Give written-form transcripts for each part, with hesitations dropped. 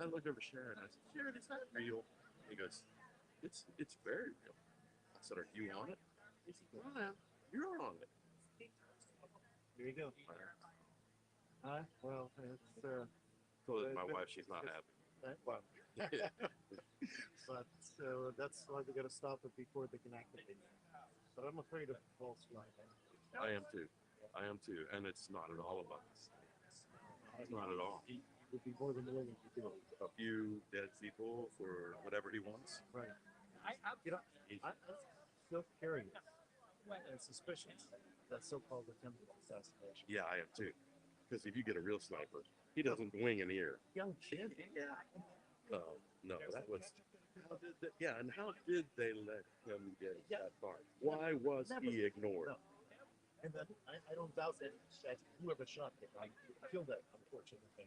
I looked over Sharon. I said, Sharon, is that real? He goes, it's very real. I said, are you on it? He said, well, you're on it. There you go. Well, it's Told my wife she's not happy. well, but that's why they got to stop it before they can activate. But I'm afraid of false flag. I am too. I am too. And it's not at all about us. It's not at all. He would be more than willing to do it. A few dead people for whatever he wants. Right. You know, I'm still curious and suspicious that so-called attempted assassination. Yeah, I am too. Because if you get a real sniper, he doesn't wing an ear. Young kid. Yeah. No, that was. And how did they let him get that far? Why was he ignored? No. And then I don't doubt that whoever shot him, killed that unfortunate thing.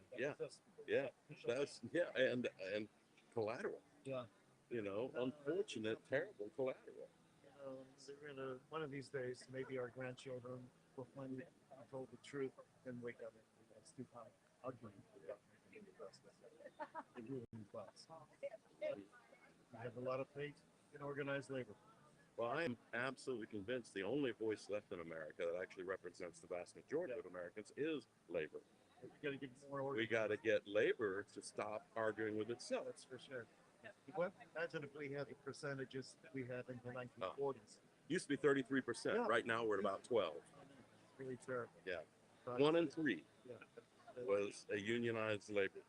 And collateral. Yeah. You know, unfortunate, terrible collateral. One of these days, maybe our grandchildren will finally be told the truth and wake up and realize too ugly the ruling class. I have a lot of faith in organized labor. Well, I am absolutely convinced the only voice left in America that actually represents the vast majority of Americans is labor. We got to get more We got to get labor to stop arguing with itself. That's for sure. Well, imagine if we had the percentages we had in the 1940s. Used to be 33%. Yeah. Right now we're at about 12. It's really terrible. Yeah. But 1 in 3 was yeah. a unionized labor,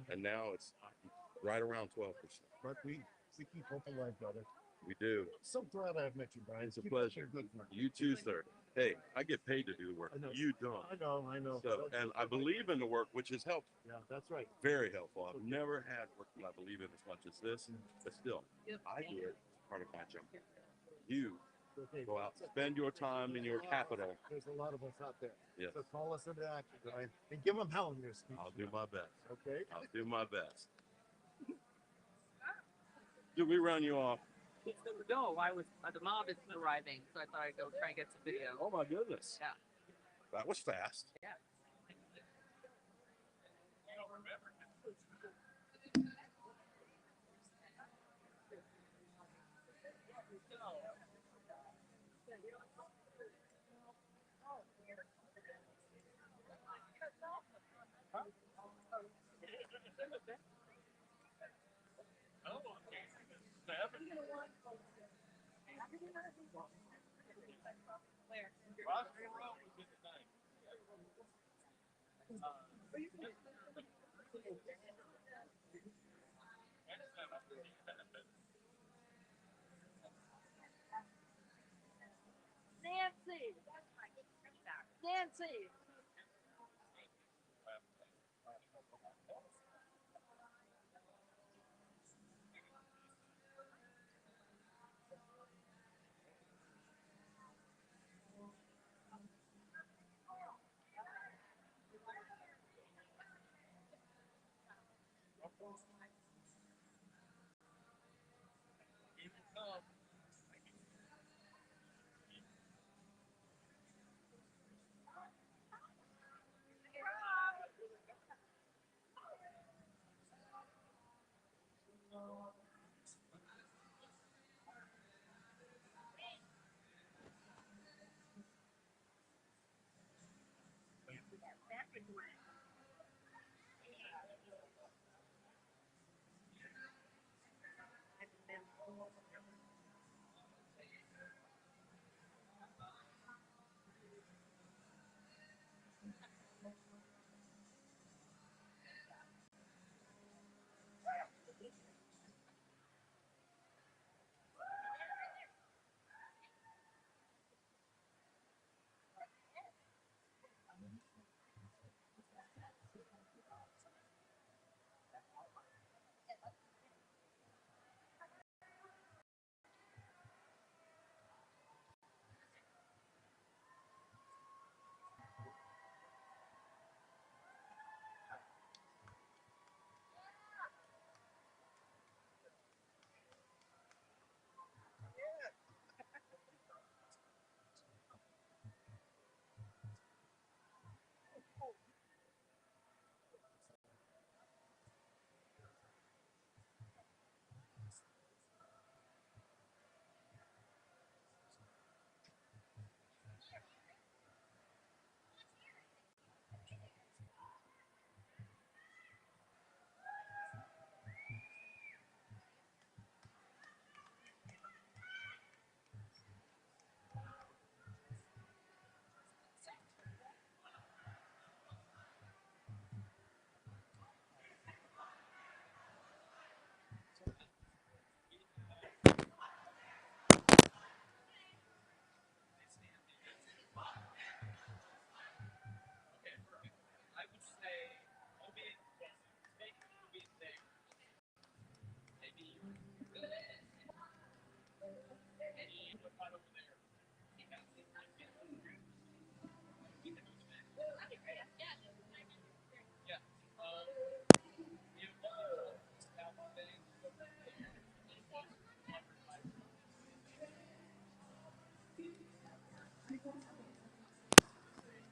and now it's right around 12%. But we keep hope alive, brother. We do. So glad I've met you, Brian. It's a pleasure. You too, sir. Hey, I get paid to do the work. I know. You don't. I know. So, and I believe in the work, which is helpful. Yeah, that's right. Very helpful. I've never had work that I believe in as much as this, but still, I do it as part of my job. You go out, spend your time in your capital. There's a lot of us out there. Yes. So call us into action, Brian, and give them hell in your speech. I'll do my best. Okay? I'll do my best. Did we run you off? No, the mob is arriving, so I thought I'd go try and get some video. Oh my goodness. Yeah. That was fast. Yeah. Nancy.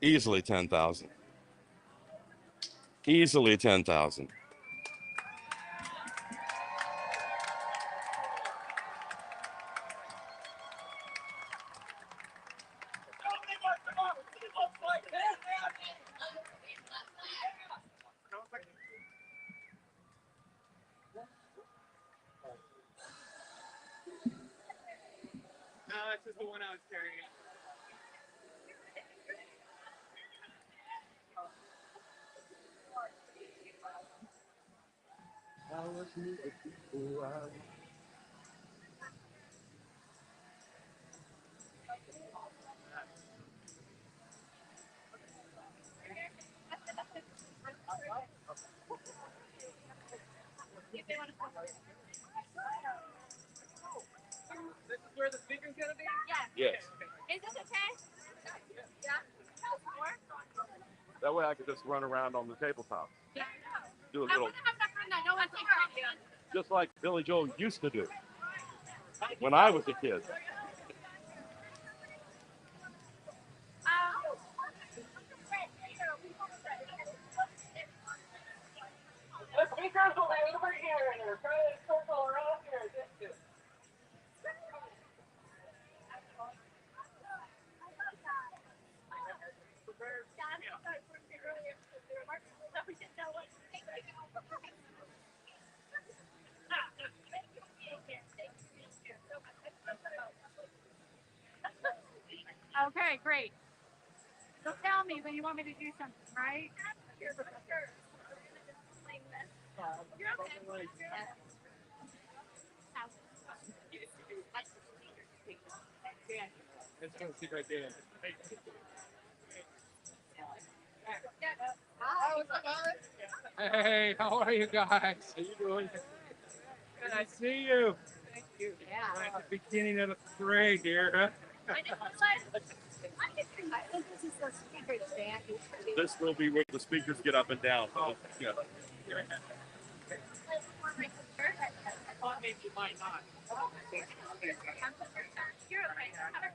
Easily 10,000. Easily 10,000. This is the one I was carrying. This is where the speaker's gonna be? Yes. Is this okay? Yeah. That way I could just run around on the tabletop. Do a I little, want to have enough room that no one takes off. just like Billy Joel used to do when I was a kid. The speakers will be over here and they're trying to circle around here. Okay, great. So tell me when you want me to do something, right? You're okay. It's going to sit right there. Hey, how are you guys? How you doing? Good to see you. Thank you. Yeah. At the beginning of the parade here, huh? This will be where the speakers get up and down. Yeah. Thought maybe you might not. You're okay.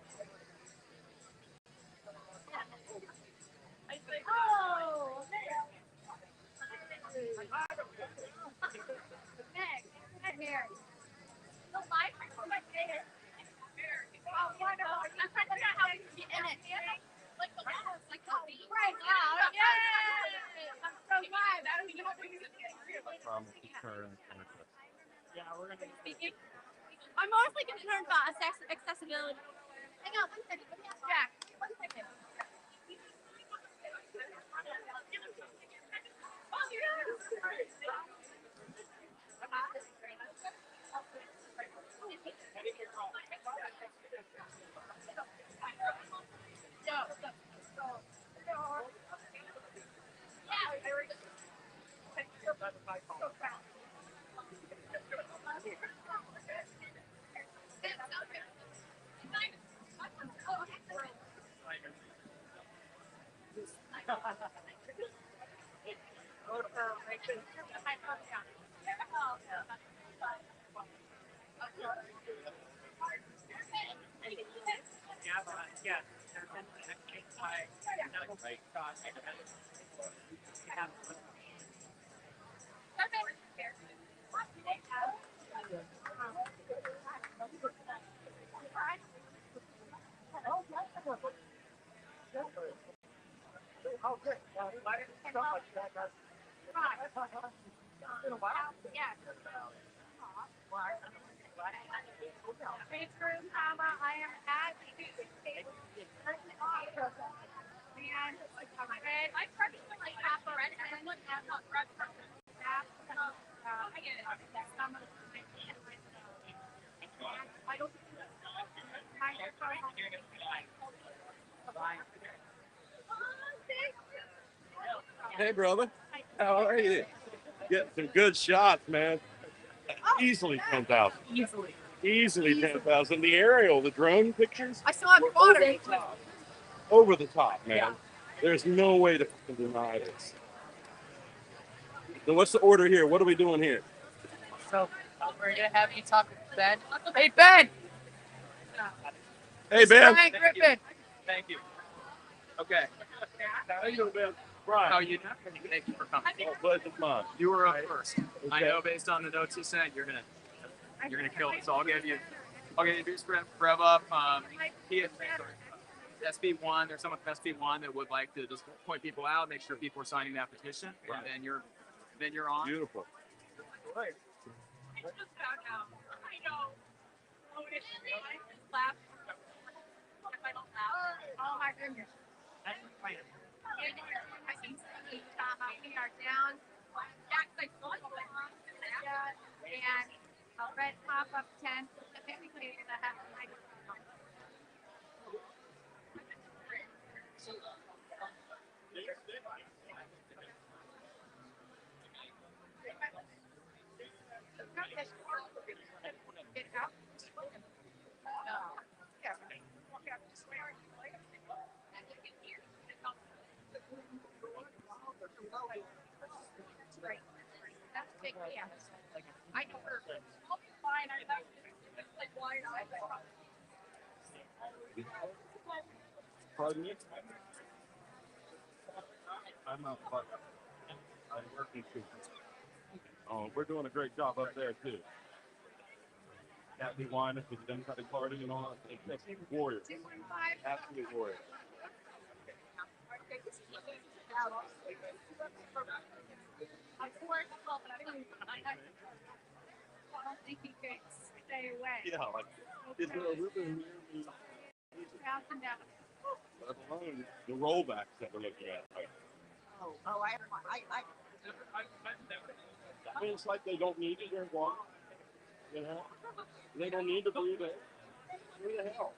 Oh, Meg, come here. The light from my hair. Oh, wonderful. I'm trying to figure out how we can get in it. Like the walls, like the beat. Right now. Yay! I'm so glad. That was Yeah, we're going to speaking. I'm mostly concerned about accessibility. Hang on, 1 second. Let me ask Jack. 1 second. Restream, I am at and I personally like half already. I went half on I don't Hey, brother. How are you? Get some good shots, man. Easily 10,000. Easily 10,000. The aerial, the drone pictures, I still have water. over the top, man. There's no way to fucking deny this. So what's the order here? What are we doing here? So, we're going to have you talk with Ben. Hey, Ben! Hey, Ben. Brian Griffin. Thank you. Okay. How you doing, man? Brian. How you doing? Thank you for coming. Oh, pleasure, mine. You were up first. I know based on the notes you sent, you're gonna kill it. So I'll give you your script, rev up. SB1. There's someone from SB1 that would like to just point people out, make sure people are signing that petition, and then you're on. Beautiful. Right. Oh my goodness. We are down. And a red pop-up tent. That has a microphone. Get out. Right. That's a big deal. I know her. Fine. Like why not? Pardon me? I'm not. I'm working too. Oh, we're doing a great job up there too. Happy wine for the Democratic Party and all. Warrior. Absolute warrior. Of course, I don't think he could stay away. Yeah, like, is there a river near me? Bouncing down. Let alone the rollbacks that we're looking at. Like, I mean, it's like they don't need to drink water. You know? They don't need to breathe it. Who the hell?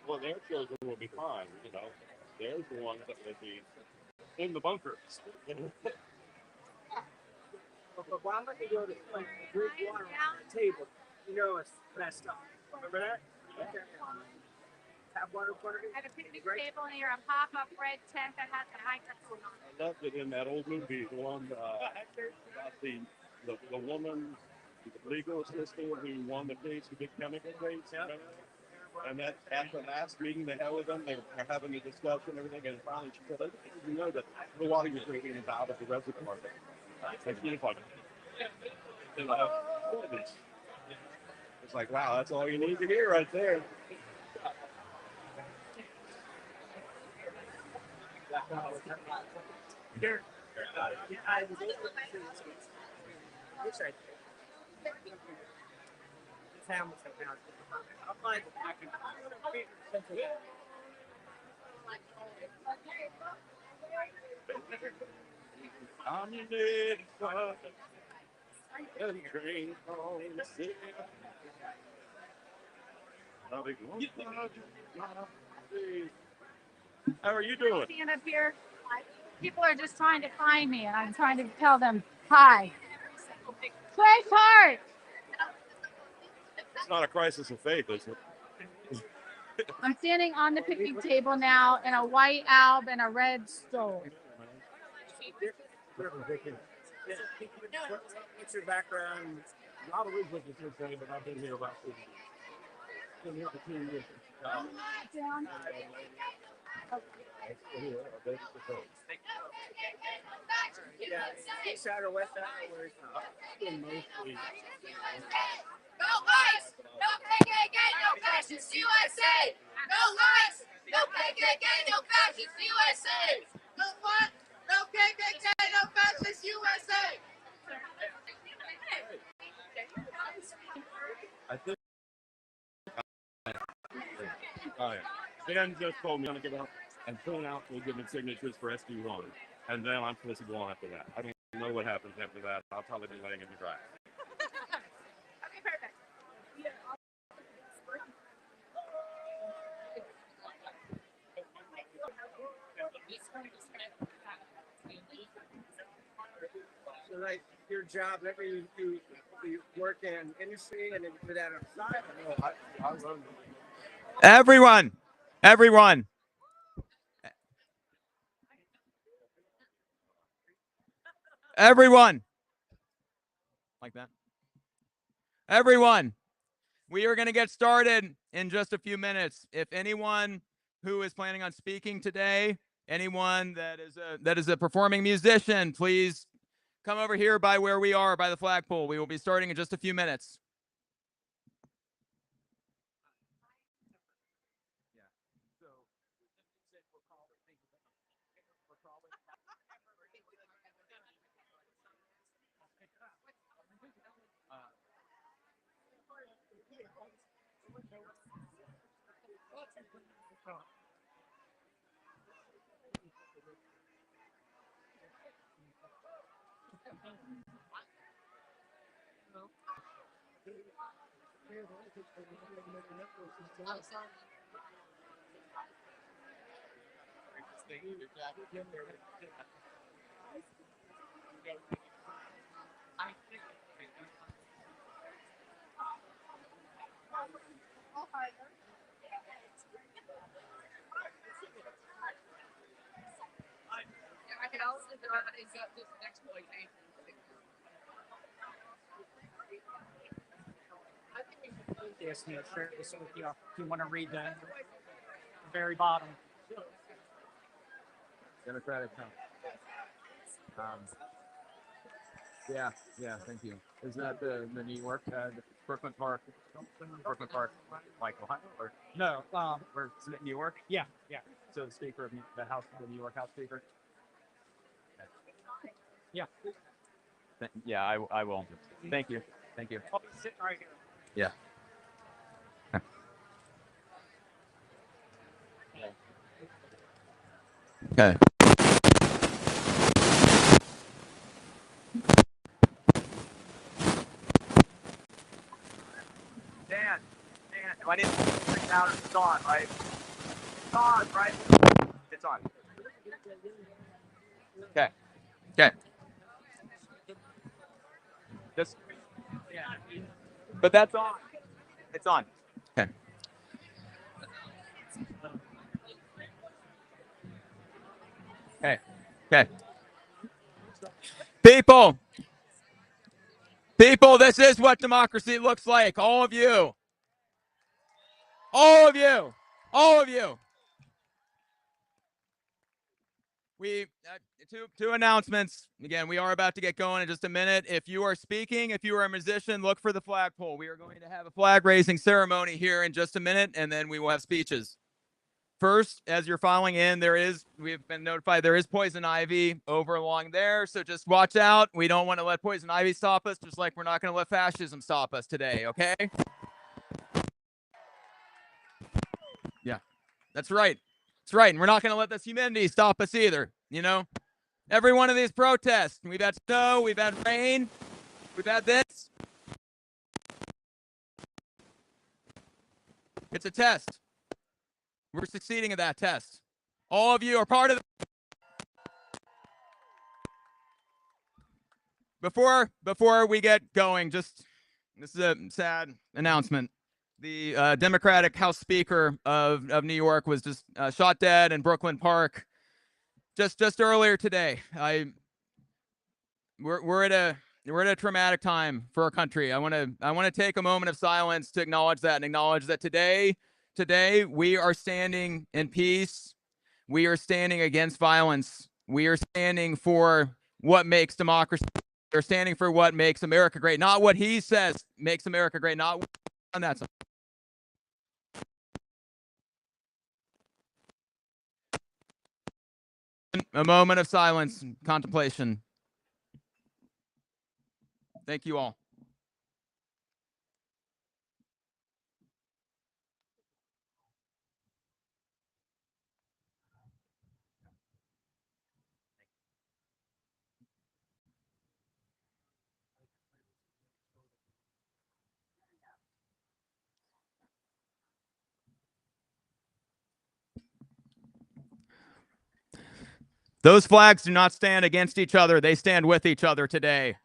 Well, their children will be fine, you know. There's the ones that will be in the bunkers. But why don't you go to like drink water on the table? You know it's messed up. Remember that? Okay. Tap water party. At a picnic table near a pop-up red tent that has a microphone on it. I loved it in that old movie, the one about the woman, the legal assistant who won the case, the big chemical case. Remember? And that at the last meeting they had with them, they were having a discussion and everything, and finally she said, "You know that the water you're drinking is out of the reservoir." It's like, wow, that's all you need to hear right there. Here. I'll find it. I'm your nigga. And green on the city. How are you doing? Stand up here. People are just trying to find me, and I'm trying to tell them hi. Sweetheart! It's not a crisis of faith, is it? I'm standing on the picnic table now in a white alb and a red stole. What's your background? A lot of reasons to say, but I've been here about 2 years. Been here for 2 years. Yeah, east side or west side? Where is Mostly. No lies! No KKK! No fascist USA! No lies! No KKK! No fascist USA! No what? No KKK! No fascist USA! I think. Oh, yeah. Dan just told me I'm going to get up and fill out the given signatures for SB1. And then I'm supposed to go on after that. I don't know what happens after that. I'll probably be laying in the grass. Okay, perfect. So like your job, that means you work in industry and then you do that on the side? I run. Everyone. Like that. Everyone. We are going to get started in just a few minutes. If anyone who is planning on speaking today, anyone that is a performing musician, please come over here by where we are, by the flagpole. We will be starting in just a few minutes. Yes, yeah, sure. This one, if you want to read the very bottom. Democratic yeah, thank you. Is that the New York, Brooklyn Park, like Ohio, or No, or is it New York? yeah. So the Speaker of the House, the New York House Speaker. Yeah. Yeah, I will. Thank you. I'll be sitting right here. Yeah. Okay. Dan, do I need to bring it out? It's on, right? It's on, right? It's on. Okay. Just, but that's on. It's on. Okay. Okay. People, this is what democracy looks like. All of you. We two announcements. Again, we are about to get going in just a minute. If you are speaking, if you are a musician, look for the flagpole. We are going to have a flag raising ceremony here in just a minute, and then we will have speeches. First, as you're filing in, we've been notified there is poison ivy over along there, so just watch out. We don't want to let poison ivy stop us, just like we're not going to let fascism stop us today, okay? Yeah, that's right. And we're not going to let this humidity stop us either, you know? Every one of these protests, we've had snow, we've had rain, we've had this. It's a test. We're succeeding at that test. All of you are part of the... Before we get going, this is a sad announcement. The Democratic House Speaker of New York was just shot dead in Brooklyn Park just earlier today. We're at a traumatic time for our country. I want to take a moment of silence to acknowledge that, and acknowledge that today we are standing in peace. We are standing against violence. We are standing for what makes democracy. We're standing for what makes America great, not what he says makes America great, not what that's. A moment of silence and contemplation. Thank you all. Those flags do not stand against each other. They stand with each other today.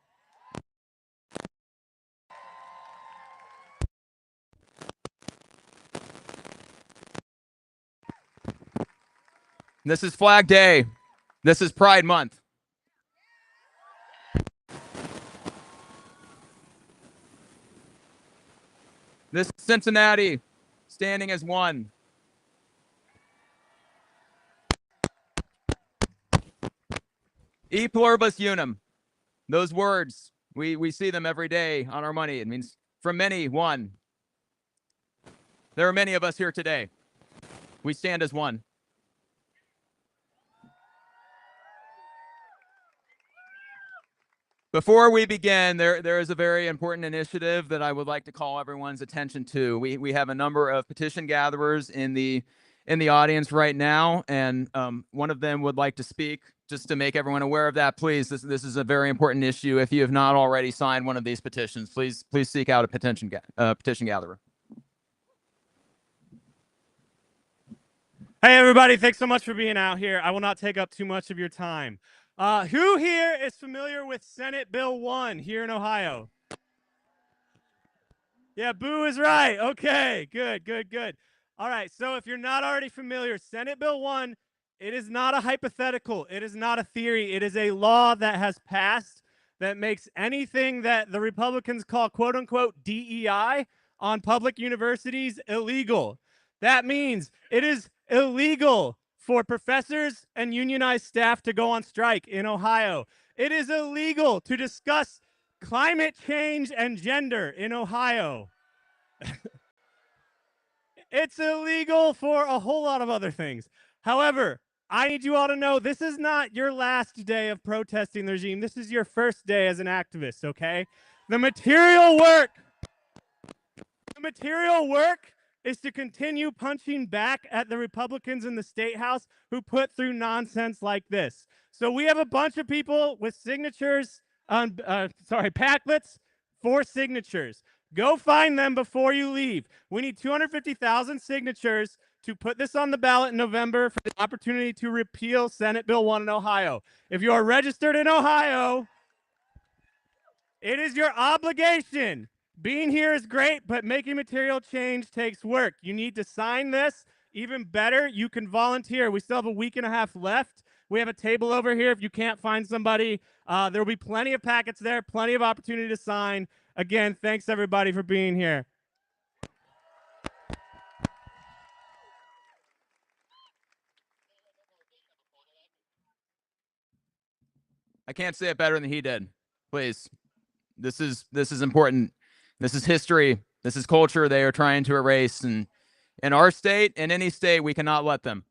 This is Flag Day. This is Pride Month. This is Cincinnati standing as one. E pluribus unum. Those words, we see them every day on our money. It means from many, one. There are many of us here today. We stand as one. Before we begin, there is a very important initiative that I would like to call everyone's attention to. We have a number of petition gatherers in the audience right now, and one of them would like to speak. Just to make everyone aware of that, please, this is a very important issue. If you have not already signed one of these petitions, please seek out a petition gatherer. Hey, everybody. Thanks so much for being out here. I will not take up too much of your time. Who here is familiar with Senate Bill 1 here in Ohio? Yeah, boo is right. Okay, good. All right, so if you're not already familiar, Senate Bill 1, it is not a hypothetical. It is not a theory. It is a law that has passed that makes anything that the Republicans call quote unquote DEI on public universities illegal. That means it is illegal for professors and unionized staff to go on strike in Ohio. It is illegal to discuss climate change and gender in Ohio. It's illegal for a whole lot of other things. However, I need you all to know this is not your last day of protesting the regime. This is your first day as an activist, okay? The material work is to continue punching back at the Republicans in the State House who put through nonsense like this. So we have a bunch of people with signatures, Packlets for signatures. Go find them before you leave. We need 250,000 signatures to put this on the ballot in November for the opportunity to repeal Senate Bill 1 in Ohio. If you are registered in Ohio, it is your obligation. Being here is great, but making material change takes work. You need to sign this. Even better, you can volunteer. We still have a week and a half left. We have a table over here if you can't find somebody. There will be plenty of packets there, plenty of opportunity to sign. Again, thanks everybody for being here. I can't say it better than he did. Please. This is important. This is history. This is culture they are trying to erase. And in our state, in any state, we cannot let them.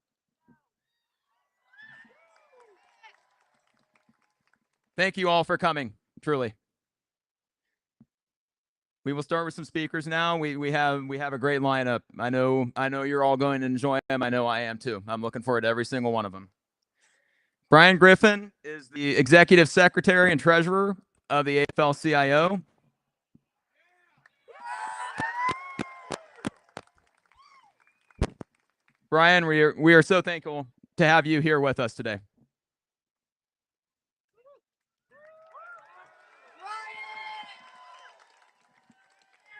Thank you all for coming, truly. We will start with some speakers now. We have a great lineup. I know you're all going to enjoy them. I know I am too. I'm looking forward to every single one of them. Brian Griffin is the Executive Secretary and Treasurer of the AFL-CIO. Brian, we are so thankful to have you here with us today.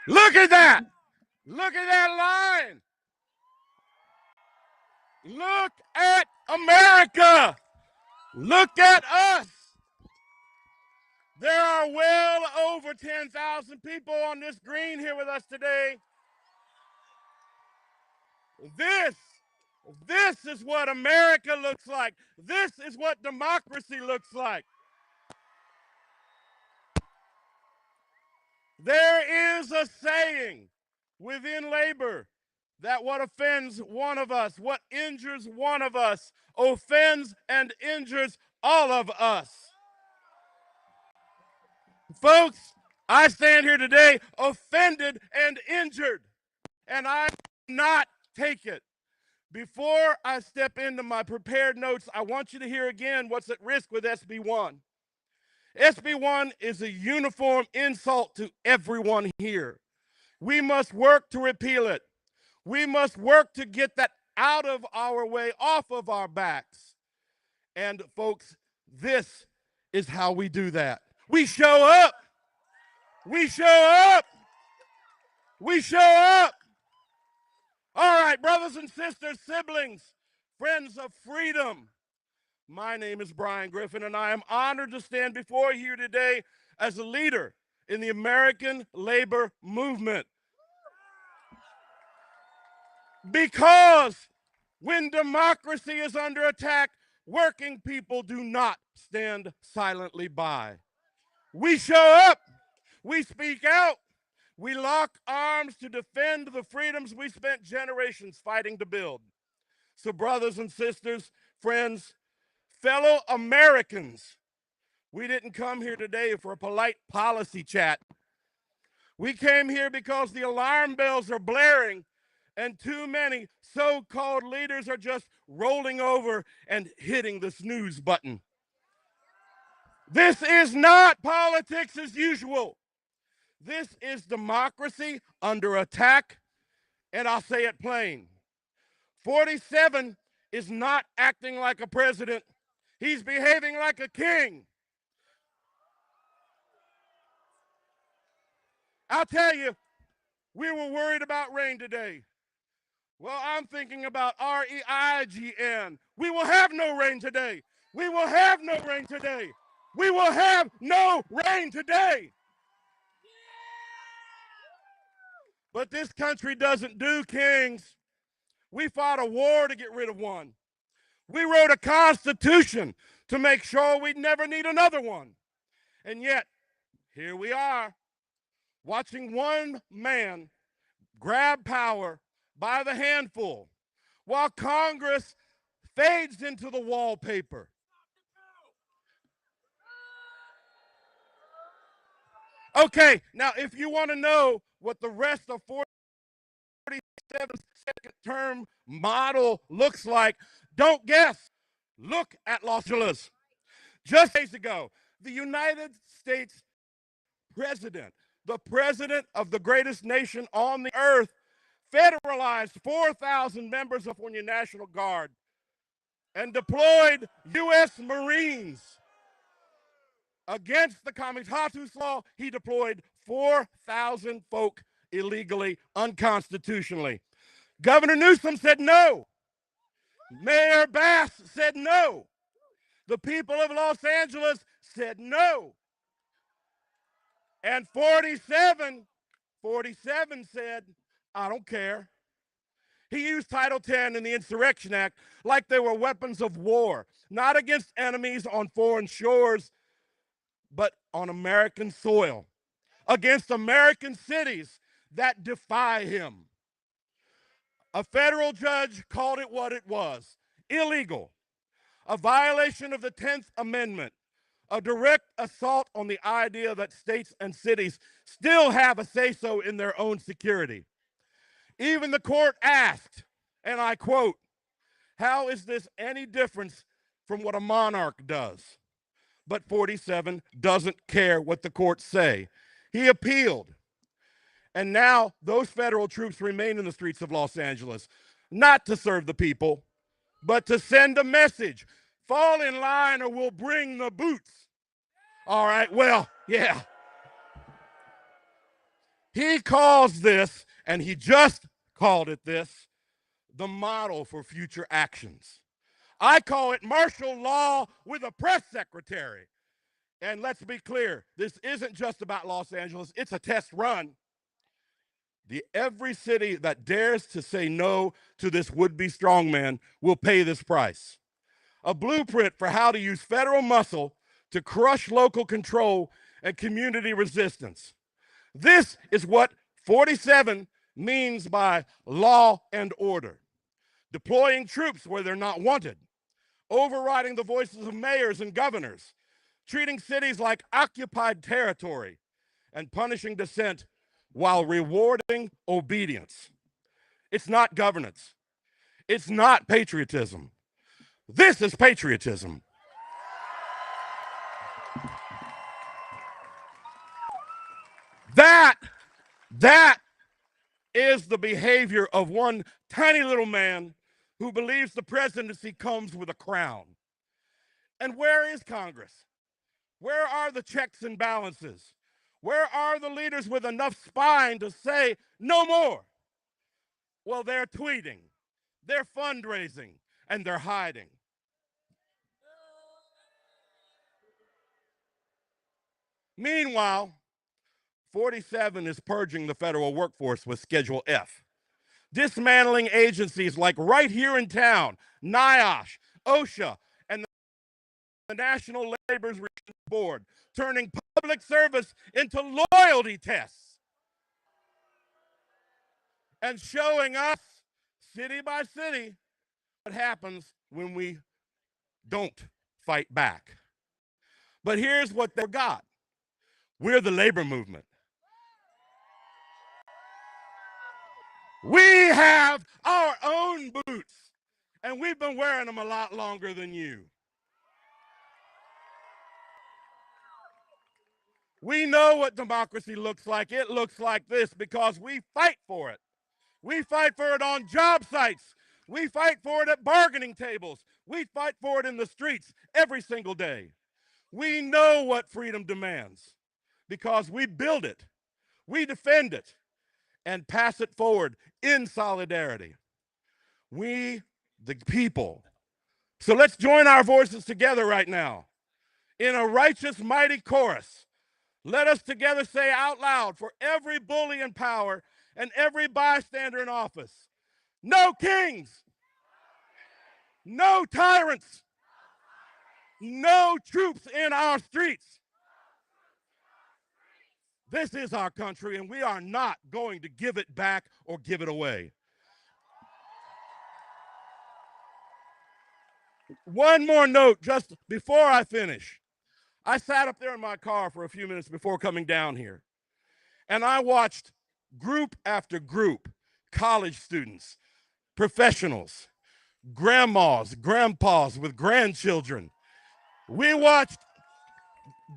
Look at that! Look at that line! Look at America! Look at us! There are well over 10,000 people on this green here with us today. This is what America looks like. This is what democracy looks like. There is a saying within labor that what offends one of us, what injures one of us, offends and injures all of us. Folks, I stand here today offended and injured, and I will not take it. Before I step into my prepared notes, I want you to hear again what's at risk with SB 1. SB 1 is a uniform insult to everyone here. We must work to repeal it. We must work to get that out of our way, off of our backs. And folks, this is how we do that. We show up. We show up. We show up. All right, brothers and sisters, siblings, friends of freedom. My name is Brian Griffin, and I am honored to stand before you today as a leader in the American labor movement. Because when democracy is under attack, working people do not stand silently by. We show up, we speak out, we lock arms to defend the freedoms we spent generations fighting to build. So, brothers and sisters, friends, fellow Americans, we didn't come here today for a polite policy chat. We came here because the alarm bells are blaring and too many so-called leaders are just rolling over and hitting the snooze button. This is not politics as usual. This is democracy under attack, and I'll say it plain. 47 is not acting like a president. He's behaving like a king. I'll tell you, we were worried about rain today. Well, I'm thinking about REIGN. We will have no rain today. We will have no rain today. We will have no rain today. But this country doesn't do kings. We fought a war to get rid of one. We wrote a constitution to make sure we'd never need another one. And yet, here we are, watching one man grab power by the handful while Congress fades into the wallpaper. Okay, now if you want to know what the rest of 47's second term model looks like, don't guess. Look at Los Angeles. Just days ago, the United States president, the president of the greatest nation on the earth, federalized 4,000 members of the National Guard and deployed U.S. Marines. Against the Comitatus law, he deployed 4,000 folk illegally, unconstitutionally. Governor Newsom said no. Mayor Bass said no. The people of Los Angeles said no. And 47 said, I don't care. He used Title 10 in the Insurrection Act like they were weapons of war, not against enemies on foreign shores, but on American soil, against American cities that defy him. A federal judge called it what it was: illegal, a violation of the 10th Amendment, a direct assault on the idea that states and cities still have a say-so in their own security. Even the court asked, and I quote, "How is this any different from what a monarch does?" But 47 doesn't care what the courts say. He appealed. And now those federal troops remain in the streets of Los Angeles, not to serve the people, but to send a message. Fall in line or we'll bring the boots. All right, well, yeah. He calls this, and he just called it this, the model for future actions. I call it martial law with a press secretary. And let's be clear, this isn't just about Los Angeles, it's a test run. Every city that dares to say no to this would-be strongman will pay this price. A blueprint for how to use federal muscle to crush local control and community resistance. This is what 47 means by law and order. Deploying troops where they're not wanted, overriding the voices of mayors and governors, treating cities like occupied territory, and punishing dissent while rewarding obedience. It's not governance. It's not patriotism. This is patriotism. That is the behavior of one tiny little man who believes the presidency comes with a crown. And where is Congress? Where are the checks and balances? Where are the leaders with enough spine to say no more? Well, they're tweeting, they're fundraising, and they're hiding. Meanwhile, 47 is purging the federal workforce with Schedule F. dismantling agencies like right here in town, NIOSH, OSHA, and the National Labor Relations Board, turning public service into loyalty tests and showing us, city by city, what happens when we don't fight back. But here's what they forgot. We're the labor movement. We have our own boots, and we've been wearing them a lot longer than you. We know what democracy looks like. It looks like this because we fight for it. We fight for it on job sites. We fight for it at bargaining tables. We fight for it in the streets every single day. We know what freedom demands because we build it, we defend it, and pass it forward in solidarity. We, the people. So let's join our voices together right now in a righteous, mighty chorus. Let us together say out loud for every bully in power and every bystander in office: no kings, no tyrants, no troops in our streets. This is our country, and we are not going to give it back or give it away. One more note just before I finish. I sat up there in my car for a few minutes before coming down here, and I watched group after group, college students, professionals, grandmas, grandpas with grandchildren. We watched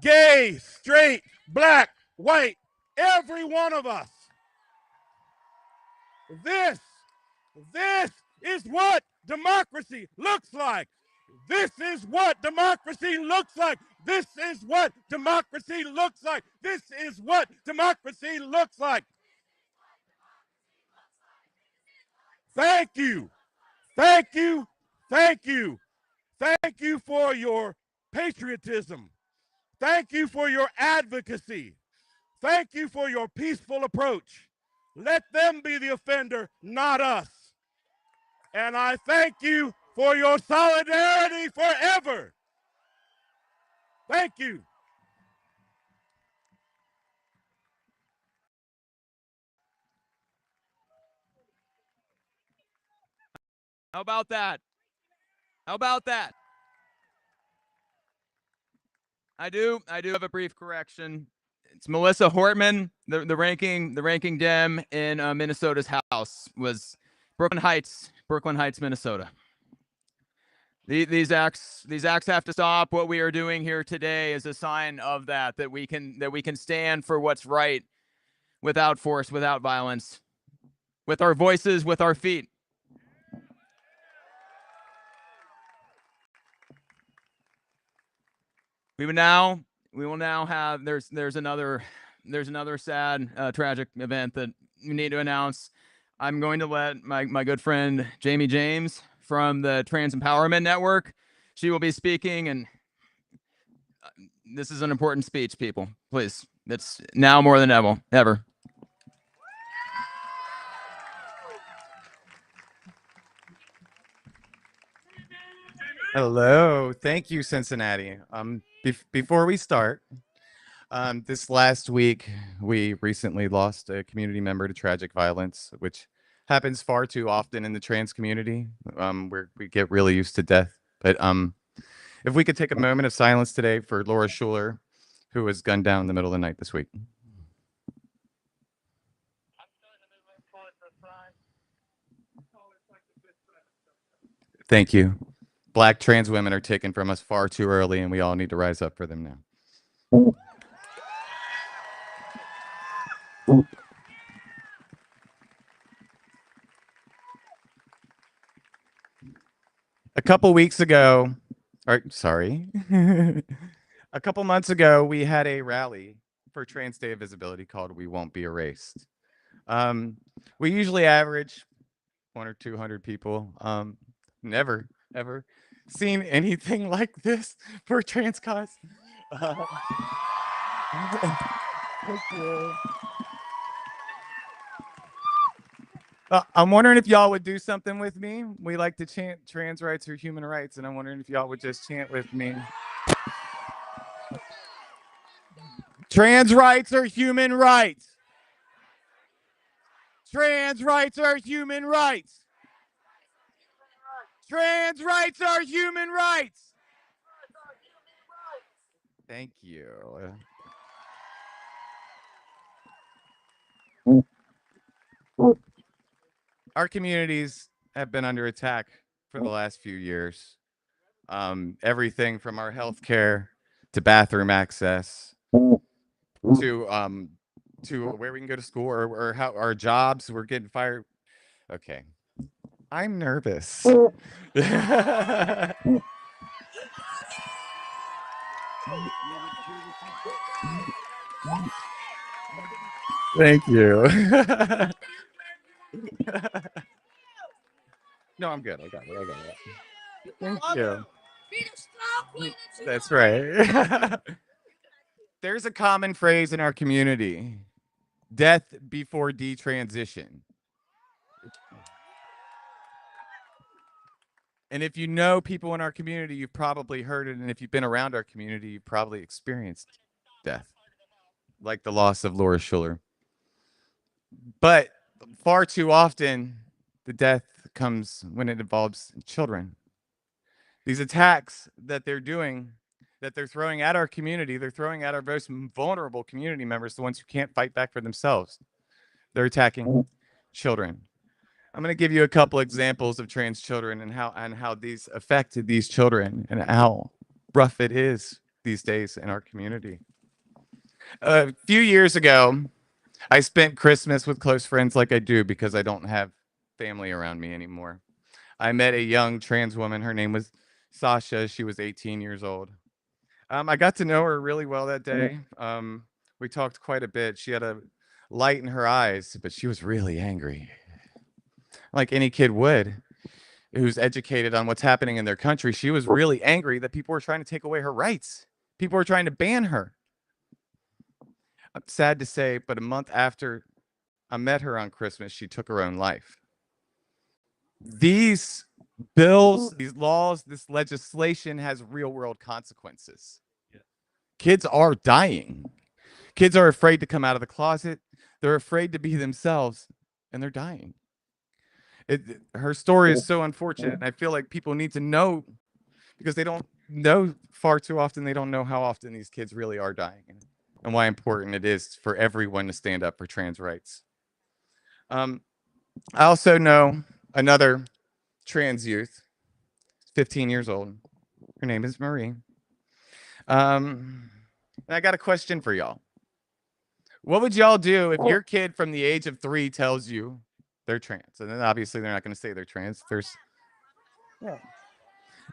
gay, straight, black, white, every one of us. This is what democracy looks like. This is what democracy looks like. This is what democracy looks like. This is what democracy looks like. Thank you. Thank you. Thank you. Thank you for your patriotism. Thank you for your advocacy. Thank you for your peaceful approach. Let them be the offender, not us. And I thank you for your solidarity forever. Thank you. How about that? How about that? I do have a brief correction. It's Melissa Hortman, the ranking Dem in Minnesota's House was Brooklyn Heights, Minnesota. These acts have to stop. What we are doing here today is a sign of that we can stand for what's right without force, without violence, with our voices, with our feet. We will now have there's another sad tragic event that we need to announce. I'm going to let my good friend Jamie James from the Trans Empowerment Network. She will be speaking, and this is an important speech, people. Please, it's now more than ever. Hello, thank you, Cincinnati. Before we start, this last week, we recently lost a community member to tragic violence, which happens far too often in the trans community, where we get really used to death. But if we could take a moment of silence today for Laura Schuler, who was gunned down in the middle of the night this week. Thank you. Black trans women are taken from us far too early, and we all need to rise up for them now. A couple weeks ago, or sorry, a couple months ago, we had a rally for Trans Day of Visibility called "We Won't Be Erased." We usually average 100 or 200 people. Never, ever seen anything like this for a trans cause. Thank you. I'm wondering if y'all would do something with me. We like to chant trans rights or human rights, and I'm wondering if y'all would just chant with me. Trans rights are human rights. Trans rights are human rights. Trans rights are human rights. Thank you. Our communities have been under attack for the last few years. Everything from our healthcare to bathroom access to where we can go to school or how our jobs. We're getting fired. Okay, I'm nervous. Thank you. No, I'm good. I got it. Thank you. That's right. There's a common phrase in our community: death before detransition. And if you know people in our community, you've probably heard it. And if you've been around our community, you've probably experienced death, like the loss of Laura Schuler. But far too often, the death comes when it involves children. These attacks that they're doing, that they're throwing at our community, they're throwing at our most vulnerable community members, the ones who can't fight back for themselves. They're attacking children. I'm going to give you a couple examples of trans children and how these affect these children and how rough it is these days in our community. A few years ago, I spent Christmas with close friends like I do because I don't have family around me anymore. I met a young trans woman. Her name was Sasha. She was 18 years old. I got to know her really well that day. We talked quite a bit. She had a light in her eyes, but she was really angry, like any kid would who's educated on what's happening in their country. She was really angry that people were trying to take away her rights. People were trying to ban her. I'm sad to say, but a month after I met her on Christmas, she took her own life. These bills, these laws, this legislation has real world consequences. Kids are dying. Kids are afraid to come out of the closet. They're afraid to be themselves, and they're dying. Her story is so unfortunate. And I feel like people need to know, because they don't know far too often. They don't know how often these kids really are dying and why important it is for everyone to stand up for trans rights. I also know another trans youth, 15 years old. Her name is Marie. And I got a question for y'all. What would y'all do if your kid from the age of 3 tells you they're trans? And then obviously they're not going to say they're trans.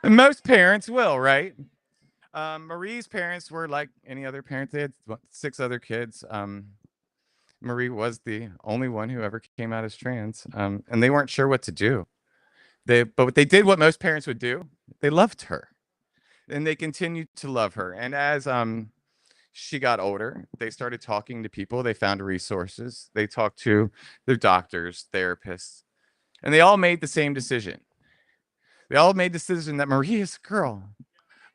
And most parents will, right? Marie's parents were like any other parent. They had 6 other kids. Marie was the only one who ever came out as trans, and they weren't sure what to do. But they did what most parents would do. They loved her, and they continued to love her. And as she got older, they started talking to people. They found resources. They talked to their doctors, therapists, and they all made the same decision. They all made the decision that Marie is a girl.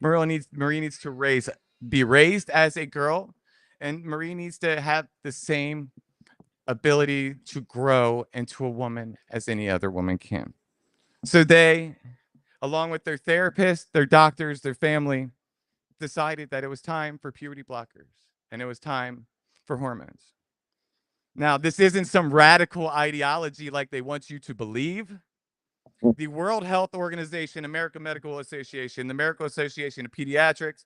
Marie needs to be raised as a girl, and Marie needs to have the same ability to grow into a woman as any other woman can. So they, along with their therapist, their doctors, their family, decided that it was time for puberty blockers and it was time for hormones. Now, this isn't some radical ideology like they want you to believe. The World Health Organization, American Medical Association, the American Association of Pediatrics,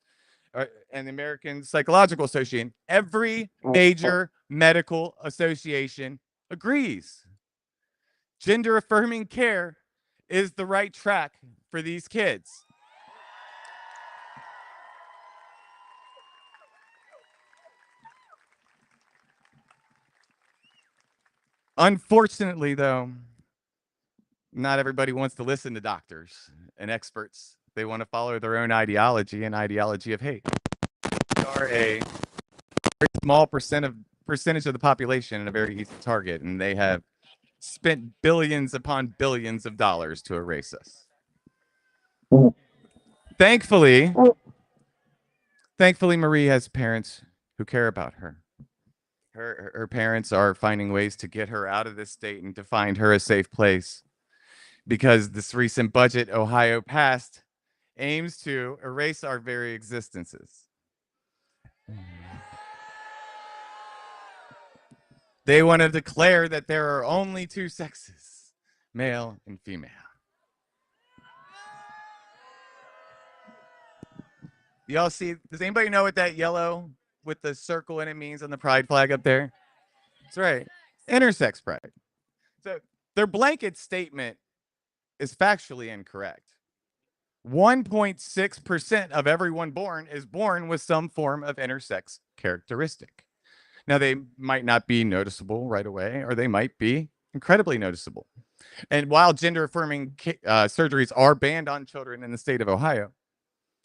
and the American Psychological Association, every major medical association agrees. Gender affirming care is the right track for these kids. Unfortunately, though, not everybody wants to listen to doctors and experts. They want to follow their own ideology, an ideology of hate. They are a very small percentage of the population and a very easy target, and they have spent billions upon billions of dollars to erase us. Thankfully, Marie has parents who care about her. Her parents are finding ways to get her out of this state and to find her a safe place, because this recent budget Ohio passed aims to erase our very existences. They want to declare that there are only two sexes, male and female. Y'all see, does anybody know what that yellow with the circle in it means on the pride flag up there? That's right, intersex pride. So their blanket statement is factually incorrect. 1.6% of everyone born is born with some form of intersex characteristic. Now, they might not be noticeable right away, or they might be incredibly noticeable. And while gender-affirming surgeries are banned on children in the state of Ohio,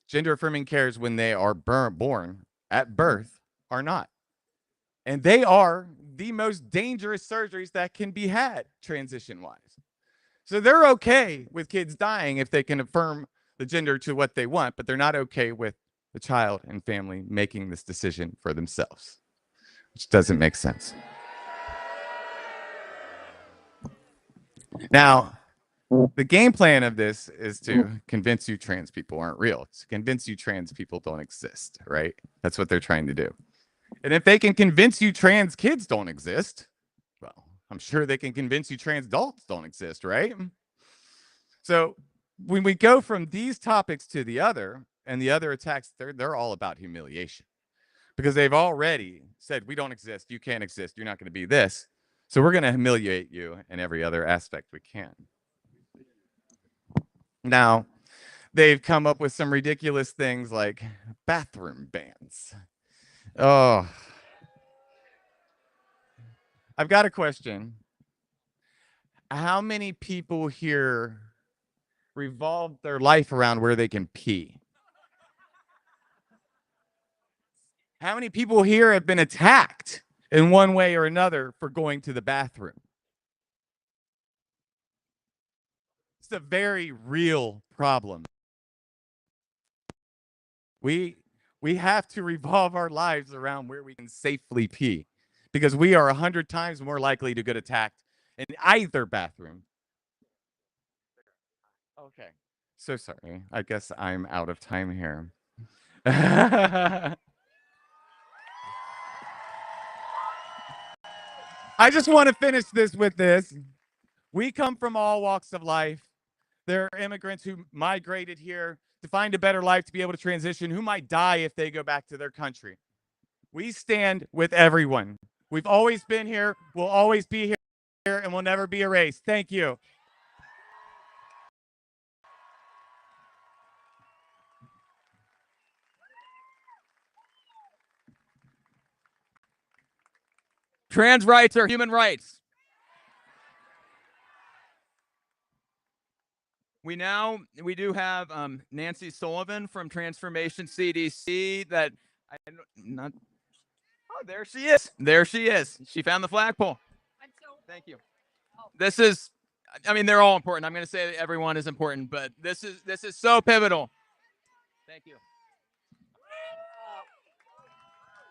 gender-affirming cares when they are born at birth are not. And they are the most dangerous surgeries that can be had transition-wise. So they're okay with kids dying if they can affirm the gender to what they want, but they're not okay with the child and family making this decision for themselves, which doesn't make sense. Now, the game plan of this is to convince you trans people aren't real. It's to convince you trans people don't exist, right? That's what they're trying to do. And if they can convince you trans kids don't exist, well, I'm sure they can convince you trans adults don't exist, right? So when we go from these topics to the other, and the other attacks, they're all about humiliation, because they've already said, we don't exist, you can't exist, you're not going to be this. So we're going to humiliate you in every other aspect we can. Now, they've come up with some ridiculous things like bathroom bans. Oh, I've got a question. How many people here revolve their life around where they can pee? How many people here have been attacked in one way or another for going to the bathroom? It's a very real problem. We have to revolve our lives around where we can safely pee, because we are 100 times more likely to get attacked in either bathroom. Okay, so sorry. I guess I'm out of time here. I just want to finish this with this. We come from all walks of life. There are immigrants who migrated here to find a better life, to be able to transition, who might die if they go back to their country. We stand with everyone. We've always been here, we'll always be here, and we'll never be erased. Thank you. Trans rights are human rights. We do have Nancy Sullivan from Transformation CDC that oh, there she is. There she is. She found the flagpole. Thank you. This is, I mean, they're all important. I'm going to say that everyone is important, but this is so pivotal. Thank you.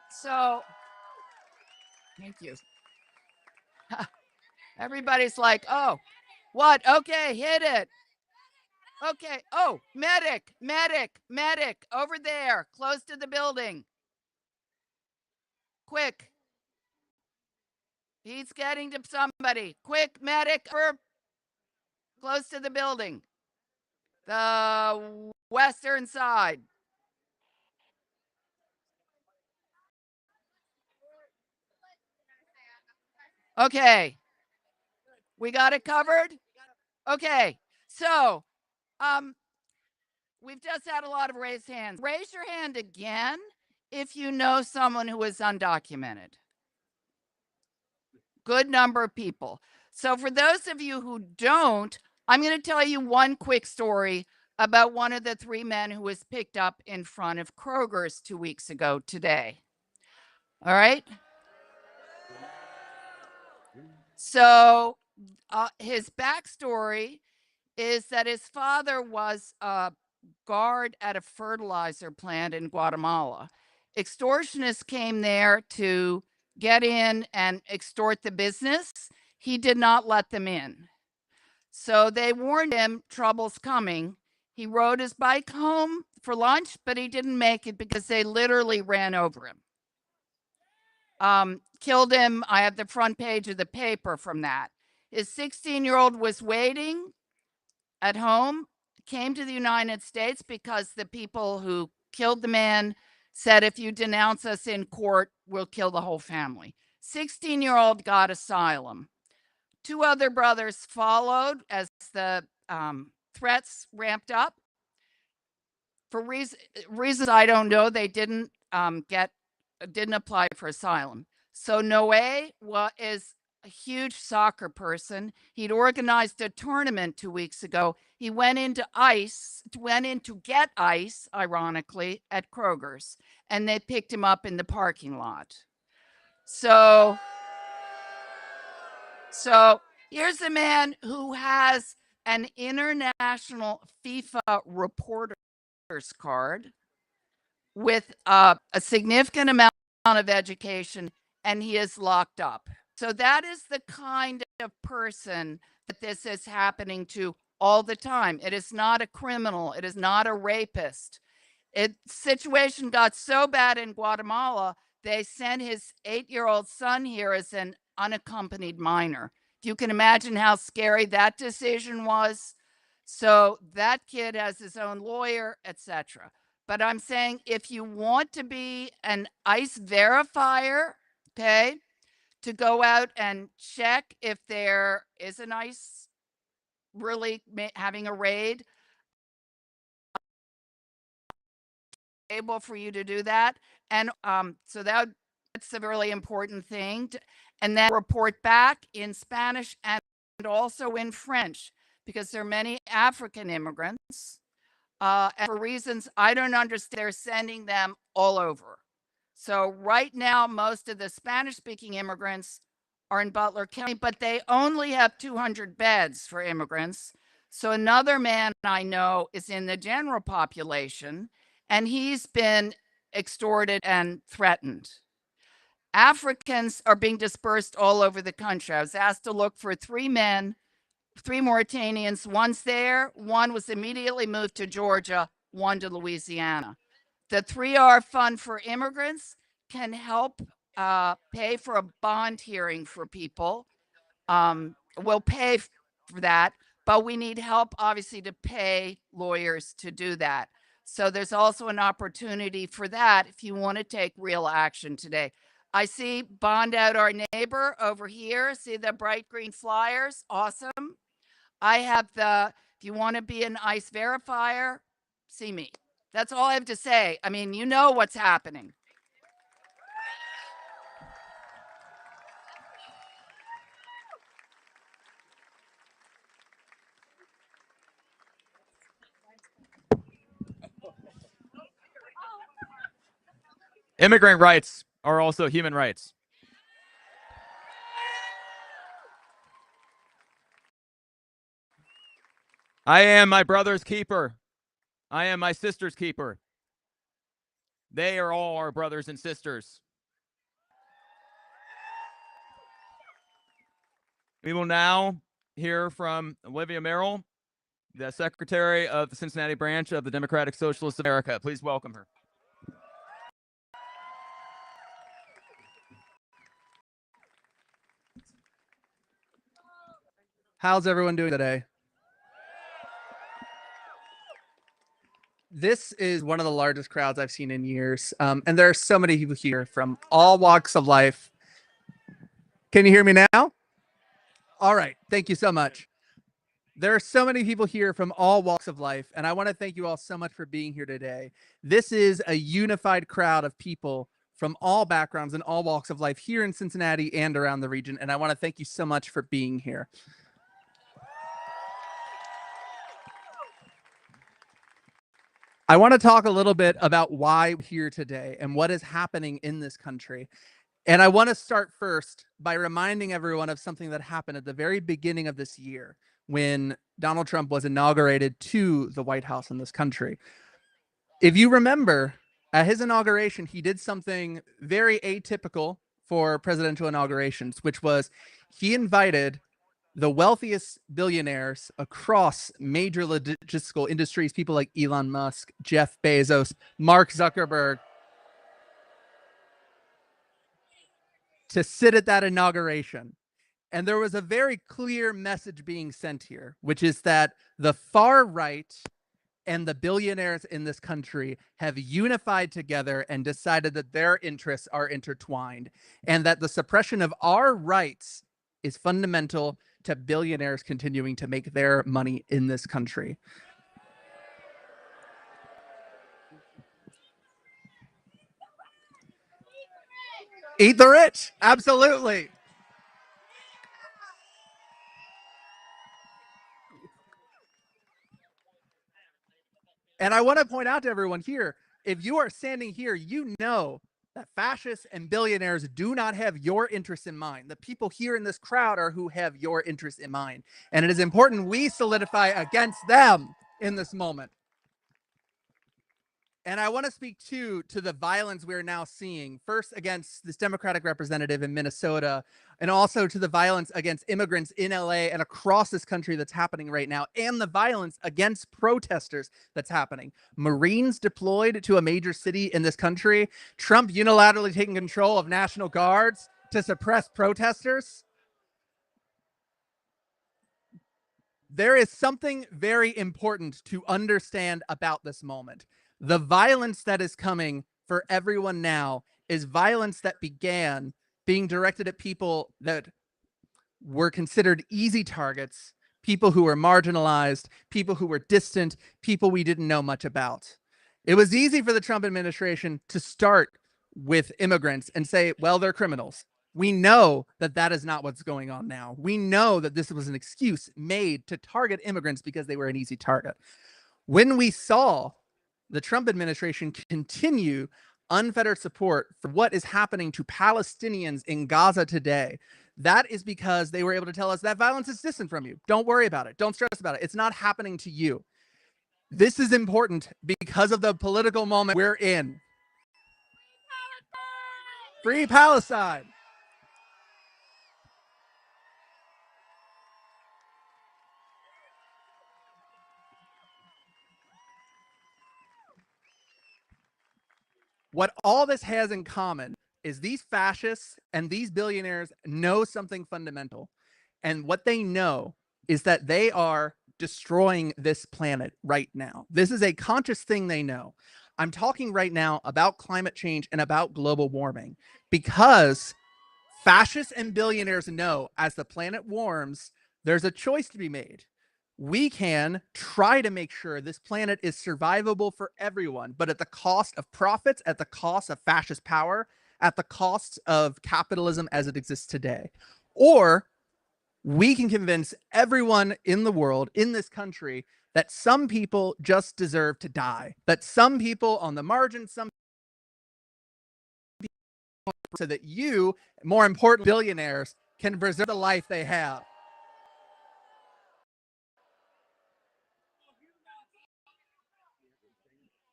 So, thank you. Everybody's like, oh, what? Okay, hit it. Okay. Oh, medic, over there, close to the building. Quick. He's getting to somebody. Quick, medic, close to the building. The western side. Okay. We got it covered? Okay. So, we've just had a lot of raised hands. Raise your hand again if you know someone who is undocumented. Good number of people. So for those of you who don't, I'm going to tell you one quick story about one of the 3 men who was picked up in front of Kroger's 2 weeks ago today. All right. So his backstory is that his father was a guard at a fertilizer plant in Guatemala. Extortionists came there to get in and extort the business. He did not let them in. So they warned him, trouble's coming. He rode his bike home for lunch, but he didn't make it because they literally ran over him. Killed him. I have the front page of the paper from that. His 16-year-old was waiting at home, came to the United States because the people who killed the man said, if you denounce us in court, we'll kill the whole family. 16-year-old got asylum. 2 other brothers followed as the threats ramped up. For reasons I don't know, they didn't apply for asylum. So Noe is a huge soccer person. He'd organized a tournament 2 weeks ago. He went in to get ice, ironically, at Kroger's, and they picked him up in the parking lot. So here's a man who has an international FIFA reporter's card with a significant amount of education, and he is locked up. So that is the kind of person that this is happening to all the time. It is not a criminal. It is not a rapist. Situation got so bad in Guatemala, they sent his 8-year-old son here as an unaccompanied minor. If you can imagine how scary that decision was. So that kid has his own lawyer, etc. But I'm saying if you want to be an ICE verifier, okay, to go out and check if there is an ICE really having a raid, able for you to do that. And so that's a really important thing. And then report back in Spanish and also in French, because there are many African immigrants. And for reasons I don't understand, they're sending them all over. So right now, most of the Spanish-speaking immigrants are in Butler County, but they only have 200 beds for immigrants. So another man I know is in the general population, and he's been extorted and threatened. Africans are being dispersed all over the country. I was asked to look for 3 men, 3 Mauritanians. One's there. One was immediately moved to Georgia, one to Louisiana. The 3R Fund for Immigrants can help pay for a bond hearing for people. We'll pay for that, but we need help, obviously, to pay lawyers to do that. So there's also an opportunity for that if you want to take real action today. I see Bond Out Our Neighbor over here. See the bright green flyers? Awesome. I have if you want to be an ICE verifier, see me. That's all I have to say. I mean, you know what's happening. Immigrant rights are also human rights. I am my brother's keeper. I am my sister's keeper. They are all our brothers and sisters. We will now hear from Olivia Merrill, the Secretary of the Cincinnati branch of the Democratic Socialist of America. Please welcome her. How's everyone doing today? This is one of the largest crowds I've seen in years. And there are so many people here from all walks of life. Can you hear me now? All right. Thank you so much. There are so many people here from all walks of life, and I want to thank you all so much for being here today. This is a unified crowd of people from all backgrounds and all walks of life here in Cincinnati and around the region, and I want to thank you so much for being here. I want to talk a little bit about why we're here today and what is happening in this country. And I want to start first by reminding everyone of something that happened at the very beginning of this year when Donald Trump was inaugurated to the White House in this country. If you remember, at his inauguration, he did something very atypical for presidential inaugurations, which was he invited the wealthiest billionaires across major logistical industries, people like Elon Musk, Jeff Bezos, Mark Zuckerberg, to sit at that inauguration. And there was a very clear message being sent here, which is that the far right and the billionaires in this country have unified together and decided that their interests are intertwined, and that the suppression of our rights is fundamental to billionaires continuing to make their money in this country. Eat the rich, absolutely. And I want to point out to everyone here, if you are standing here, you know that fascists and billionaires do not have your interests in mind. The people here in this crowd are who have your interests in mind. And it is important we solidify against them in this moment. And I want to speak to the violence we're now seeing, first against this Democratic representative in Minnesota, and also to the violence against immigrants in LA and across this country that's happening right now, and the violence against protesters that's happening. Marines deployed to a major city in this country, Trump unilaterally taking control of National Guards to suppress protesters. There is something very important to understand about this moment. The violence that is coming for everyone now is violence that began being directed at people that were considered easy targets, people who were marginalized, people who were distant, people we didn't know much about. It was easy for the Trump administration to start with immigrants and say, well, they're criminals. We know that that is not what's going on now. We know that this was an excuse made to target immigrants because they were an easy target. When we saw the Trump administration continue unfettered support for what is happening to Palestinians in Gaza today, that is because they were able to tell us that violence is distant from you. Don't worry about it. Don't stress about it. It's not happening to you. This is important because of the political moment we're in. Free Palestine. What all this has in common is these fascists and these billionaires know something fundamental. And what they know is that they are destroying this planet right now. This is a conscious thing they know. I'm talking right now about climate change and about global warming because fascists and billionaires know as the planet warms, there's a choice to be made. We can try to make sure this planet is survivable for everyone, but at the cost of profits, at the cost of fascist power, at the cost of capitalism as it exists today. Or we can convince everyone in the world, in this country, that some people just deserve to die, that some people on the margin, some people, so that you, more important, billionaires, can preserve the life they have.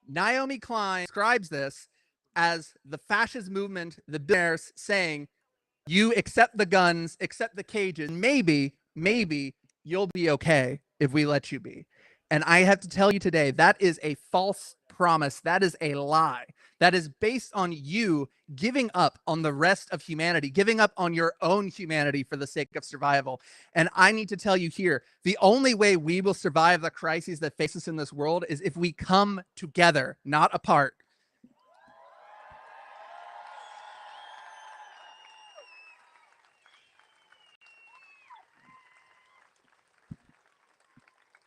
Naomi Klein describes this as the fascist movement, the billionaires saying, you accept the guns, accept the cages, maybe you'll be okay if we let you be. And I have to tell you today, that is a false promise. That is a lie. That is based on you giving up on the rest of humanity, giving up on your own humanity for the sake of survival. And I need to tell you here, the only way we will survive the crises that face us in this world is if we come together, not apart.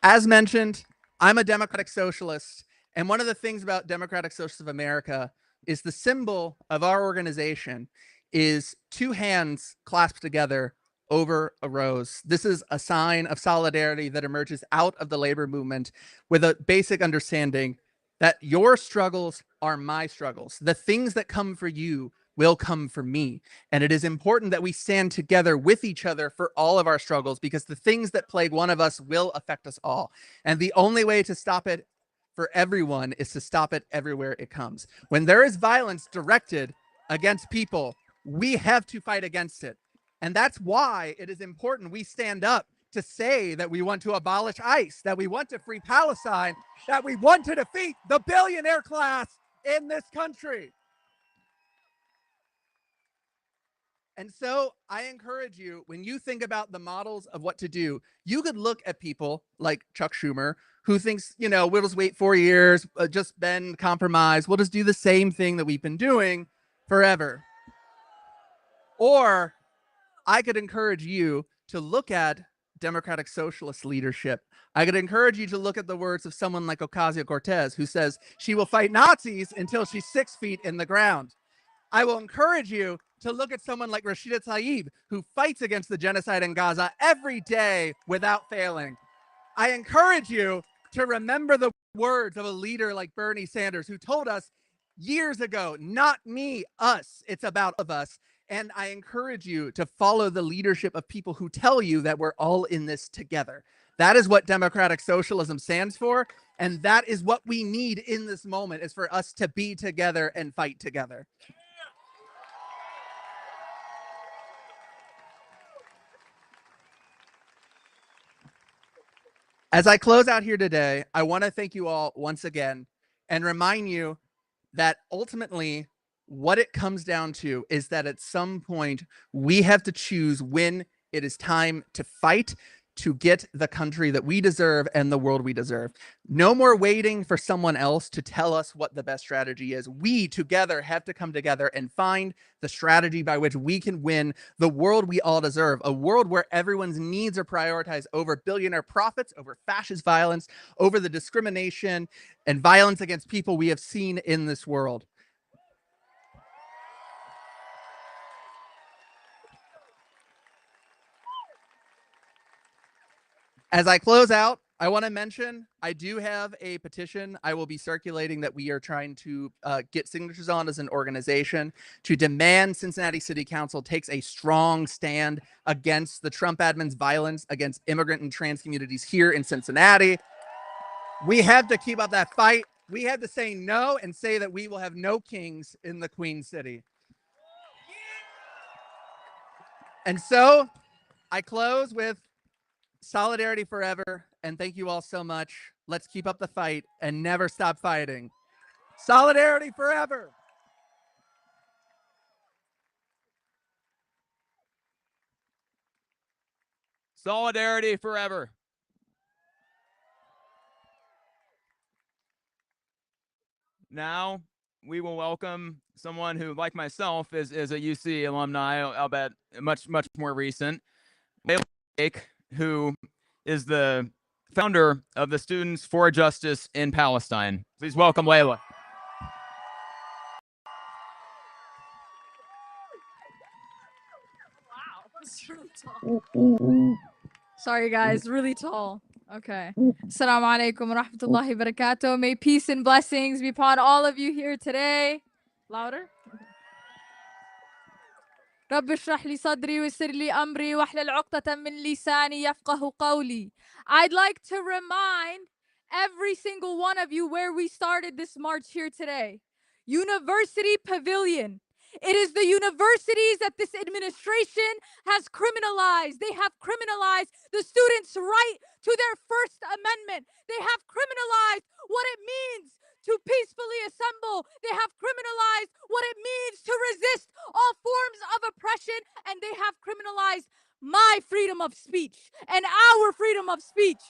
As mentioned, I'm a democratic socialist. And one of the things about Democratic Socialists of America is the symbol of our organization is two hands clasped together over a rose. This is a sign of solidarity that emerges out of the labor movement with a basic understanding that your struggles are my struggles. The things that come for you will come for me. And it is important that we stand together with each other for all of our struggles, because the things that plague one of us will affect us all. And the only way to stop it for everyone is to stop it everywhere it comes. When there is violence directed against people, we have to fight against it. And that's why it is important we stand up to say that we want to abolish ICE, that we want to free Palestine, that we want to defeat the billionaire class in this country. And so I encourage you, when you think about the models of what to do, you could look at people like Chuck Schumer, who thinks, you know, we'll just wait 4 years, just bend, compromise. We'll just do the same thing that we've been doing forever. Or I could encourage you to look at democratic socialist leadership. I could encourage you to look at the words of someone like Ocasio-Cortez, who says she will fight Nazis until she's 6 feet in the ground. I will encourage you to look at someone like Rashida Tlaib, who fights against the genocide in Gaza every day without failing. I encourage you to remember the words of a leader like Bernie Sanders, who told us years ago, not me, us, it's about all of us. And I encourage you to follow the leadership of people who tell you that we're all in this together. That is what democratic socialism stands for. And that is what we need in this moment, is for us to be together and fight together. As I close out here today, I want to thank you all once again and remind you that ultimately what it comes down to is that at some point we have to choose when it is time to fight to get the country that we deserve and the world we deserve. No more waiting for someone else to tell us what the best strategy is. We together have to come together and find the strategy by which we can win the world we all deserve, a world where everyone's needs are prioritized over billionaire profits, over fascist violence, over the discrimination and violence against people we have seen in this world. As I close out, I want to mention I do have a petition I will be circulating that we are trying to get signatures on as an organization to demand Cincinnati City Council takes a strong stand against the Trump admin's violence against immigrant and trans communities here in Cincinnati. We have to keep up that fight. We have to say no and say that we will have no kings in the Queen City. And so I close with solidarity forever, and thank you all so much. Let's keep up the fight and never stop fighting. Solidarity forever. Solidarity forever. Now we will welcome someone who, like myself, is a UC alumni, I'll bet much more recent, who is the founder of the Students for Justice in Palestine. Please welcome Layla. Wow, that's really tall. Sorry, guys, really tall. Okay. Assalamu alaikum wa rahmatullahi wa barakatuh. May peace and blessings be upon all of you here today. Louder. رب اشرح لي صدري ويسر لي أمري واحلل عقدة من لساني يفقه قولي. I'd like to remind every single one of you where we started this march here today. University Pavilion. It is the universities that this administration has criminalized. They have criminalized the students' right to their First Amendment. They have criminalized what it means to peacefully assemble. They have criminalized what it means to resist all forms of oppression, and they have criminalized my freedom of speech and our freedom of speech.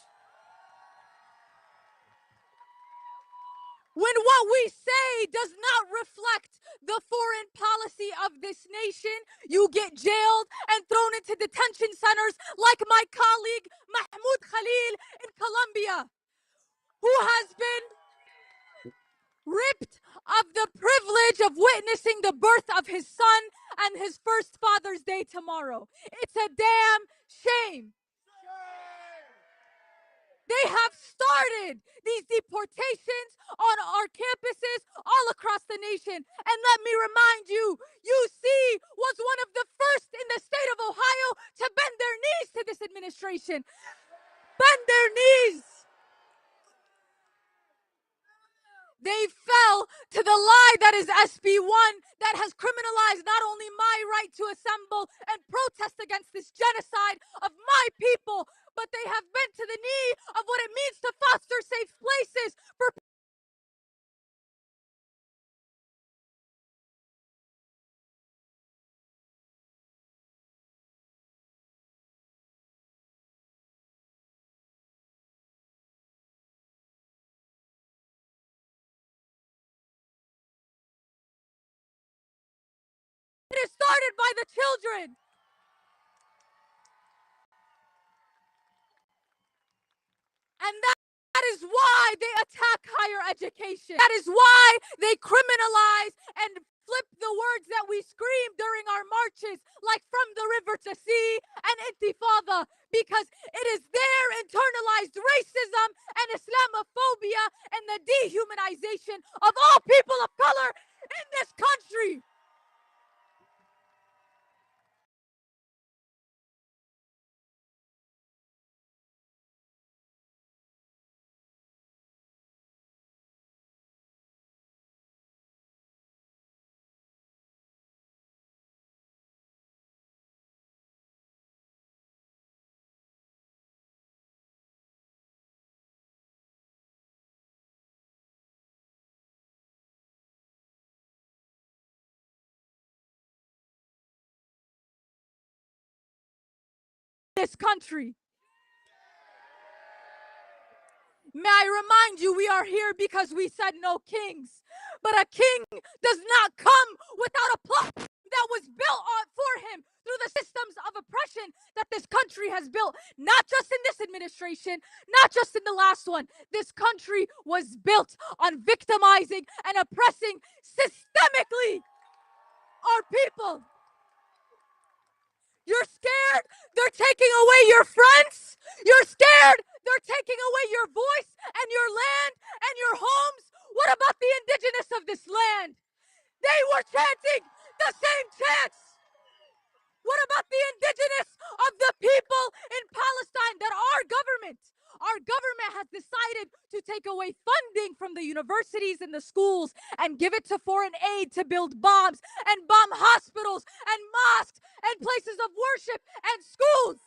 When what we say does not reflect the foreign policy of this nation, you get jailed and thrown into detention centers like my colleague Mahmoud Khalil in Colombia, who has been ripped of the privilege of witnessing the birth of his son and his first Father's Day tomorrow. It's a damn shame. They have started these deportations on our campuses all across the nation. And let me remind you, you is SB1 that has criminalized not only my right to assemble and protest against this genocide of my people, but they have bent to the knee of what it means to foster safe places for it is started by the children. And that is why they attack higher education. That is why they criminalize and flip the words that we scream during our marches, like from the river to sea and intifada, because it is their internalized racism and Islamophobia and the dehumanization of all people of color in this country. This country. May I remind you, we are here because we said no kings. But a king does not come without a plot that was built for him through the systems of oppression that this country has built. Not just in this administration, not just in the last one. This country was built on victimizing and oppressing systemically our people. You're scared they're taking away your friends. You're scared they're taking away your voice and your land and your homes. What about the indigenous of this land? They were chanting the same chants. What about the indigenous of the people in Palestine that our government has decided to take away funding from the universities and the schools and give it to foreign aid to build bombs and bomb hospitals and mosques and places of worship and schools?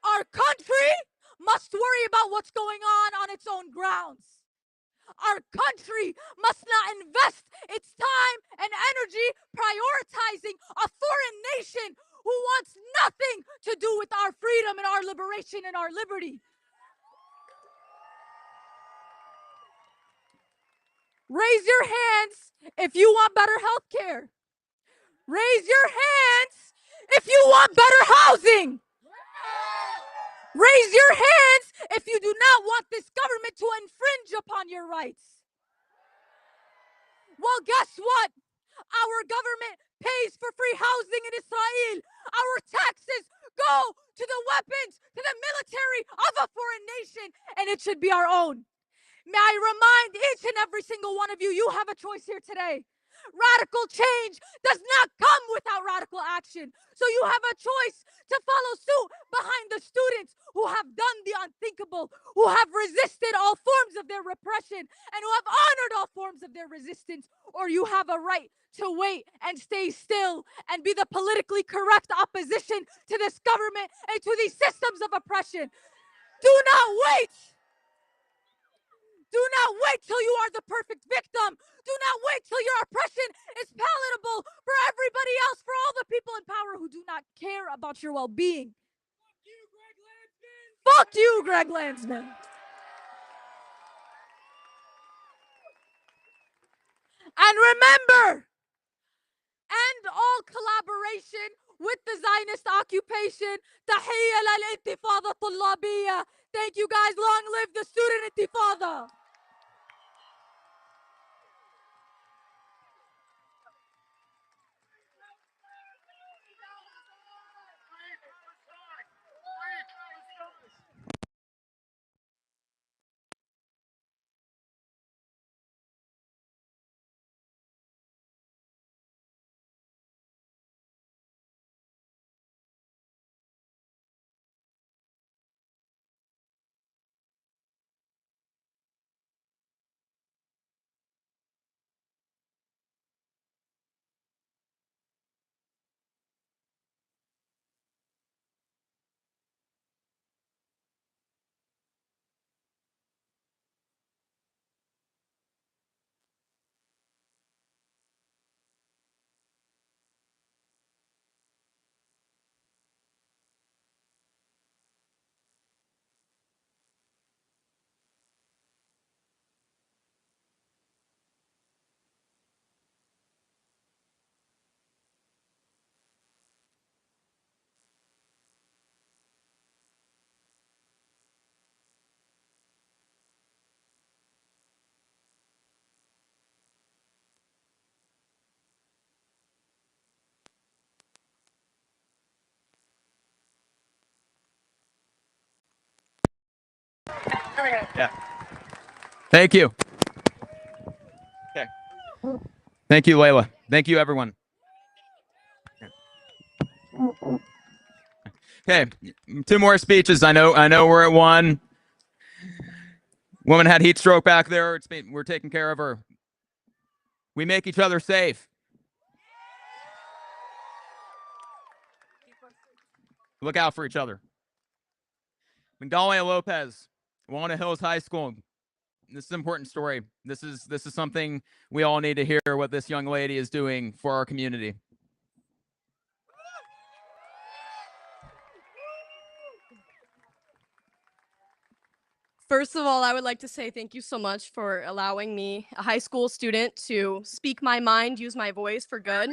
Our country must worry about what's going on its own grounds. Our country must not invest its time and energy prioritizing a foreign nation who wants nothing to do with our freedom and our liberation and our liberty. Raise your hands if you want better health care. Raise your hands if you want better housing. Raise your hands if you do not want this government to infringe upon your rights. Well, guess what? Our government pays for free housing in Israel. Our taxes go to the weapons, to the military of a foreign nation, and it should be our own. May I remind each and every single one of you, you have a choice here today. Radical change does not come without radical action. So you have a choice to follow suit behind the students who have done the unthinkable, who have resisted all forms of their repression, and who have honored all forms of their resistance. Or you have a right to wait and stay still and be the politically correct opposition to this government and to these systems of oppression. Do not wait. Do not wait till you are the perfect victim. Do not wait till your oppression is palatable for everybody else, for all the people in power who do not care about your well-being. Fuck you, Greg Landsman. And remember, end all collaboration with the Zionist occupation. Tahiyya lil-intifada tullabiyya. Thank you guys. Long live the student intifada. Yeah. Thank you. Okay. Thank you, Layla. Thank you, everyone. Okay, 2 more speeches. I know we're at 1. Woman had heat stroke back there. We're taking care of her. We make each other safe. Look out for each other. Migdalia Lopez, Walnut Hills High School. This is an important story. This is something we all need to hear, what this young lady is doing for our community. First of all, I would like to say thank you so much for allowing me, a high school student, to speak my mind, use my voice for good.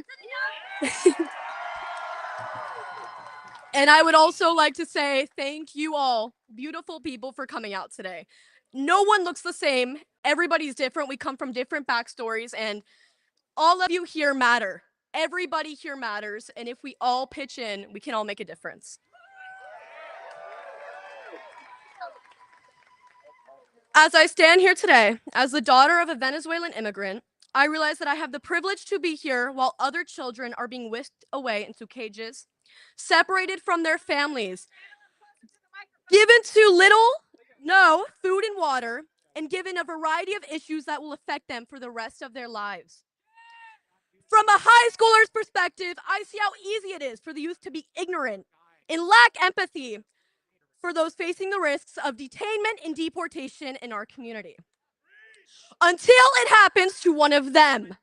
And I would also like to say thank you all, beautiful people, for coming out today. No one looks the same. Everybody's different. We come from different backstories, and all of you here matter. Everybody here matters, and if we all pitch in, we can all make a difference. As I stand here today, as the daughter of a Venezuelan immigrant, I realize that I have the privilege to be here while other children are being whisked away into cages, separated from their families, given to no food and water, and given a variety of issues that will affect them for the rest of their lives. From a high schooler's perspective, I see how easy it is for the youth to be ignorant and lack empathy for those facing the risks of detainment and deportation in our community. Until it happens to one of them,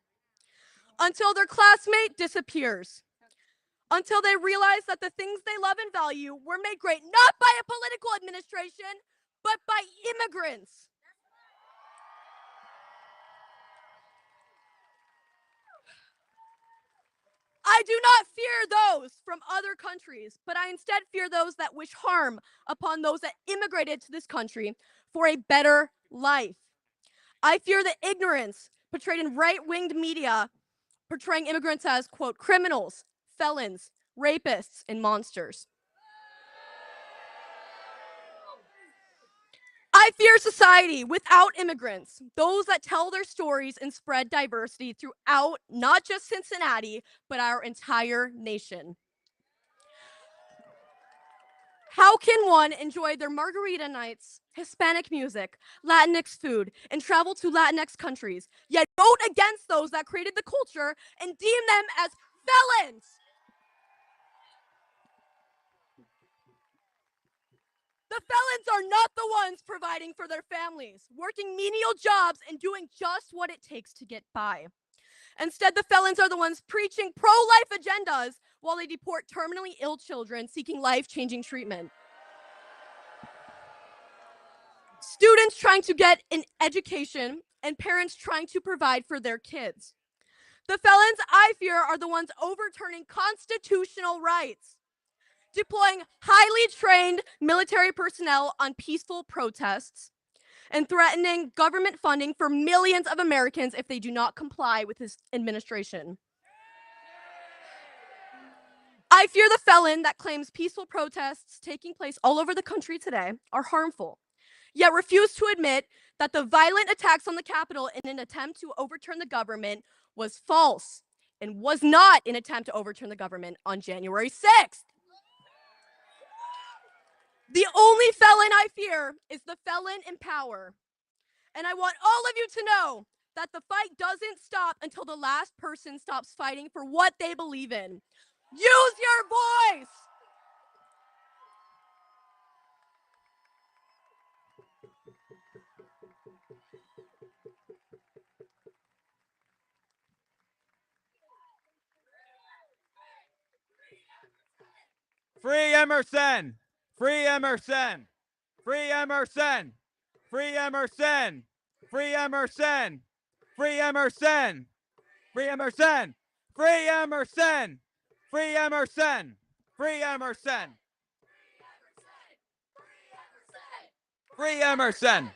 until their classmate disappears, until they realize that the things they love and value were made great not by a political administration, but by immigrants. I do not fear those from other countries, but I instead fear those that wish harm upon those that immigrated to this country for a better life. I fear the ignorance portrayed in right-winged media, portraying immigrants as, quote, criminals, felons, rapists, and monsters. I fear society without immigrants, those that tell their stories and spread diversity throughout not just Cincinnati, but our entire nation. How can one enjoy their margarita nights, Hispanic music, Latinx food, and travel to Latinx countries, yet vote against those that created the culture and deem them as felons? The felons are not the ones providing for their families, working menial jobs and doing just what it takes to get by. Instead, the felons are the ones preaching pro-life agendas while they deport terminally ill children seeking life-changing treatment. Students trying to get an education and parents trying to provide for their kids. The felons, I fear, are the ones overturning constitutional rights, deploying highly trained military personnel on peaceful protests, and threatening government funding for millions of Americans if they do not comply with this administration. I fear the felon that claims peaceful protests taking place all over the country today are harmful, yet refuse to admit that the violent attacks on the Capitol in an attempt to overturn the government was false and was not an attempt to overturn the government on January 6th. The only felon I fear is the felon in power. And I want all of you to know that the fight doesn't stop until the last person stops fighting for what they believe in. Use your voice. Free Emerson! Free Emerson! Free Emerson! Free Emerson! Free Emerson! Free Emerson! Free Emerson! Free Emerson! Free Emerson! Free Emerson! Free Emerson!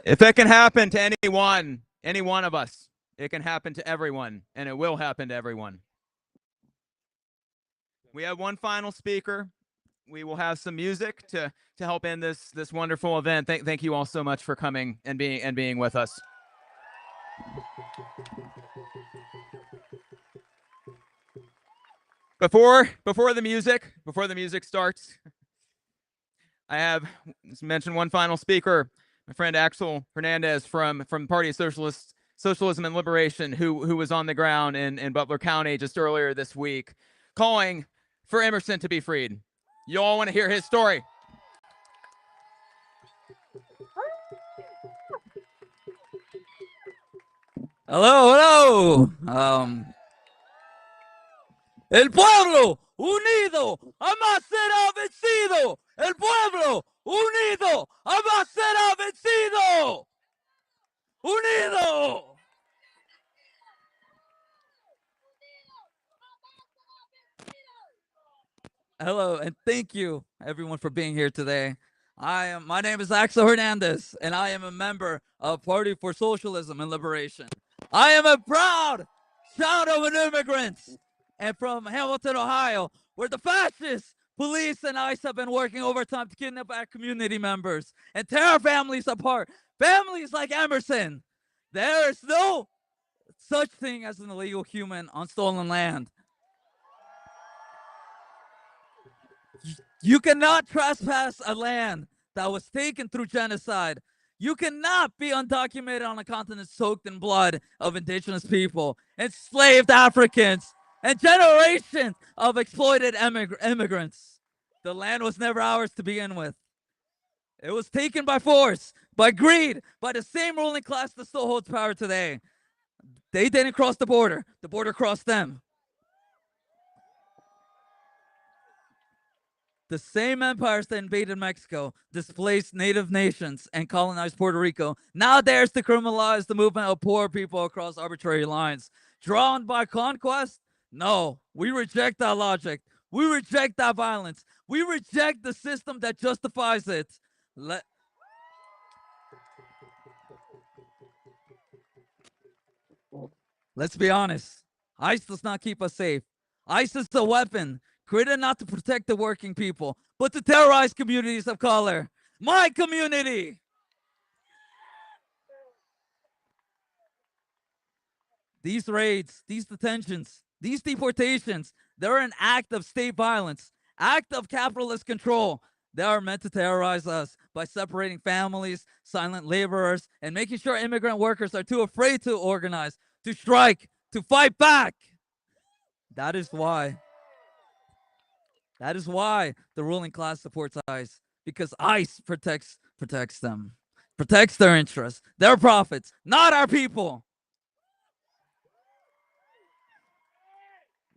If it can happen to any one of us, It can happen to everyone, and it will happen to everyone. We have one final speaker. We will have some music to help end this wonderful event. Thank you all so much for coming and being with us. Before the music starts, I have mentioned one final speaker, my friend Axel Hernandez from the Party of Socialism and Liberation, who was on the ground in Butler County just earlier this week, calling for Emerson to be freed. You all want to hear his story. Hello. El pueblo unido jamás será vencido. El pueblo unido jamás será vencido. Unido. Hello, and thank you everyone for being here today. My name is Axel Hernandez, and I am a member of Party for Socialism and Liberation. I am a proud child of an immigrant, and from Hamilton, Ohio, where the fascists, police, and ICE have been working overtime to kidnap our community members and tear our families apart. Families like Emerson. There is no such thing as an illegal human on stolen land. You cannot trespass a land that was taken through genocide. You cannot be undocumented on a continent soaked in blood of indigenous people, enslaved Africans, and generations of exploited immigrants. The land was never ours to begin with. It was taken by force, by greed, by the same ruling class that still holds power today. They didn't cross the border crossed them. The same empires that invaded Mexico, displaced native nations, and colonized Puerto Rico now dares to criminalize the movement of poor people across arbitrary lines. Drawn by conquest? No, we reject that logic. We reject that violence. We reject the system that justifies it. Let's be honest. ICE does not keep us safe. ICE is a weapon created not to protect the working people, but to terrorize communities of color. My community. These raids, these detentions, these deportations, they're an act of state violence, act of capitalist control. They are meant to terrorize us by separating families, silent laborers, and making sure immigrant workers are too afraid to organize, to strike, to fight back. That is why the ruling class supports ICE, because ICE protects them, protects their interests, their profits, not our people.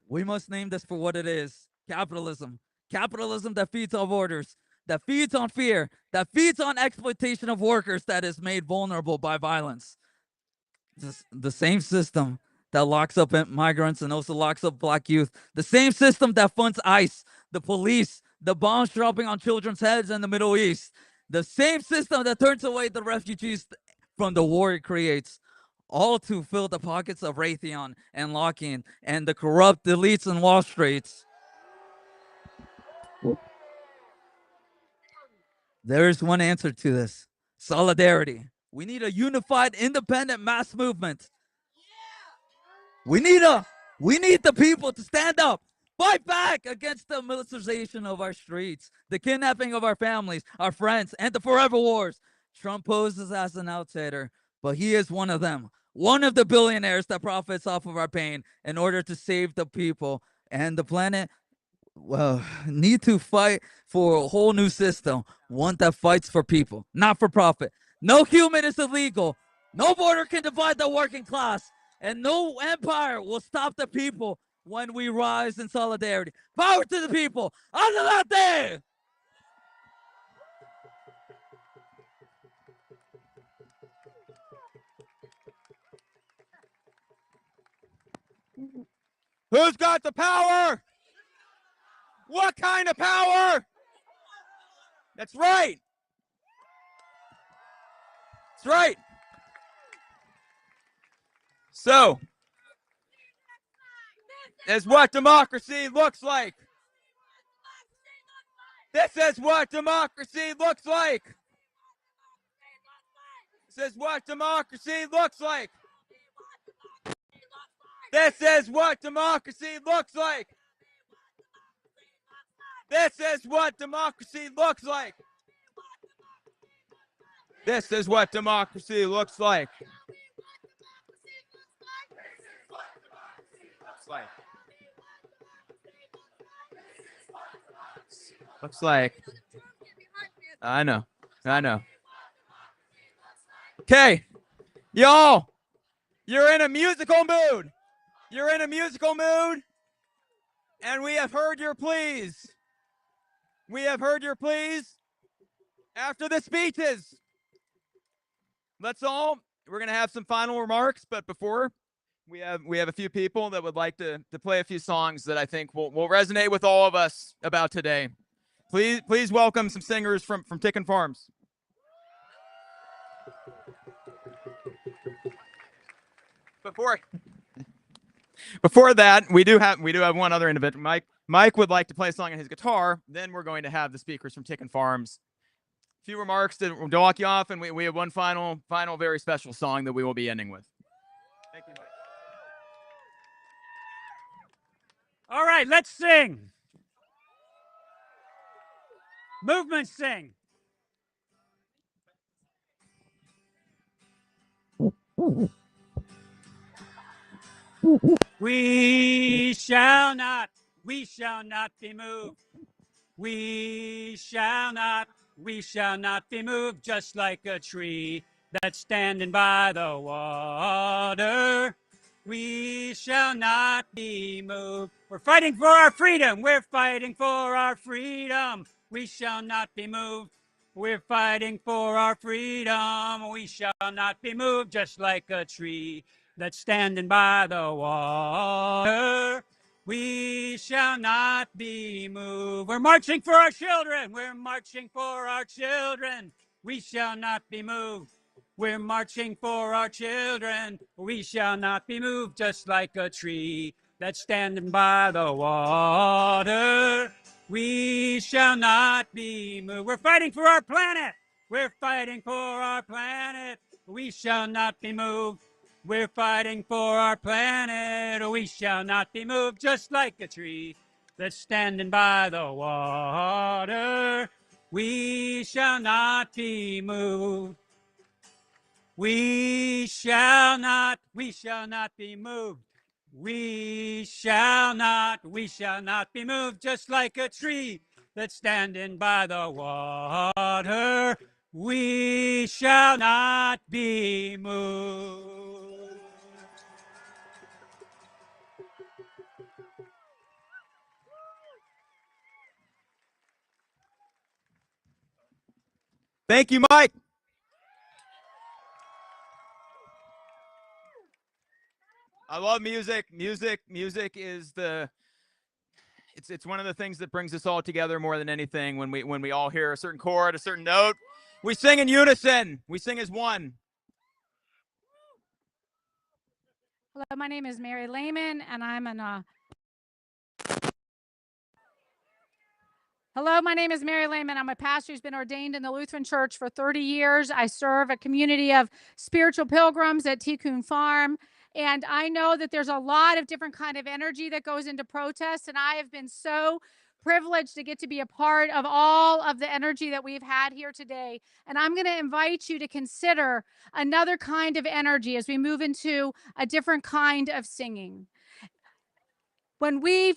We must name this for what it is: capitalism. Capitalism that feeds on borders, that feeds on fear, that feeds on exploitation of workers, that is made vulnerable by violence. The same system that locks up migrants and also locks up black youth. The same system that funds ICE, the police, the bombs dropping on children's heads in the Middle East. The same system that turns away the refugees from the war it creates, all to fill the pockets of Raytheon and Lockheed and the corrupt elites in Wall Street. There is one answer to this: solidarity. We need a unified, independent mass movement. We need the people to stand up, fight back against the militarization of our streets, the kidnapping of our families, our friends, and the forever wars. Trump poses as an outsider, but he is one of them, one of the billionaires that profits off of our pain in order to save the people and the planet. Well, need to fight for a whole new system, one that fights for people, not for profit. No human is illegal. No border can divide the working class, and no empire will stop the people when we rise in solidarity. Power to the people. Adelante! Who's got the power? What kind of power? That's right. That's right. So, is what democracy looks like. This is what democracy looks like. This is what democracy looks like. This is what democracy looks like. This is what democracy looks like. This is what democracy looks like. Looks like. I know. Okay, y'all, you're in a musical mood. You're in a musical mood, and we have heard your pleas. We have heard your pleas after the speeches. We're gonna have some final remarks, but before we have a few people that would like to play a few songs that I think will resonate with all of us about today. Please welcome some singers from Tickin' Farms. Before that, we do have one other individual. Mike would like to play a song on his guitar. Then we're going to have the speakers from Tickin' Farms. A few remarks to walk you off, and we have one final very special song that we will be ending with. Thank you, Mike. All right, let's sing. Movement sing. We shall not be moved. We shall not be moved, just like a tree that's standing by the water. We shall not be moved. We're fighting for our freedom. We're fighting for our freedom. We shall not be moved. We're fighting for our freedom. We shall not be moved, just like a tree that's standing by the water. We shall not be moved. We're marching for our children. We're marching for our children. We shall not be moved. We're marching for our children. We shall not be moved, just like a tree that's standing by the water. We shall not be moved. We're fighting for our planet. We're fighting for our planet. We shall not be moved. We're fighting for our planet. We shall not be moved, just like a tree that's standing by the water. We shall not be moved. We shall not be moved. We shall not be moved, just like a tree that's standing by the water. We shall not be moved. Thank you, Mike. I love music. Music is it's one of the things that brings us all together more than anything. When we all hear a certain chord, a certain note, we sing in unison. We sing as one. Hello, my name is Mary Lehman, and I'm a pastor who's been ordained in the Lutheran Church for 30 years. I serve a community of spiritual pilgrims at Tikkun Farm. And I know that there's a lot of different kind of energy that goes into protests. And I have been so privileged to get to be a part of all of the energy that we've had here today. And I'm going to invite you to consider another kind of energy as we move into a different kind of singing. When we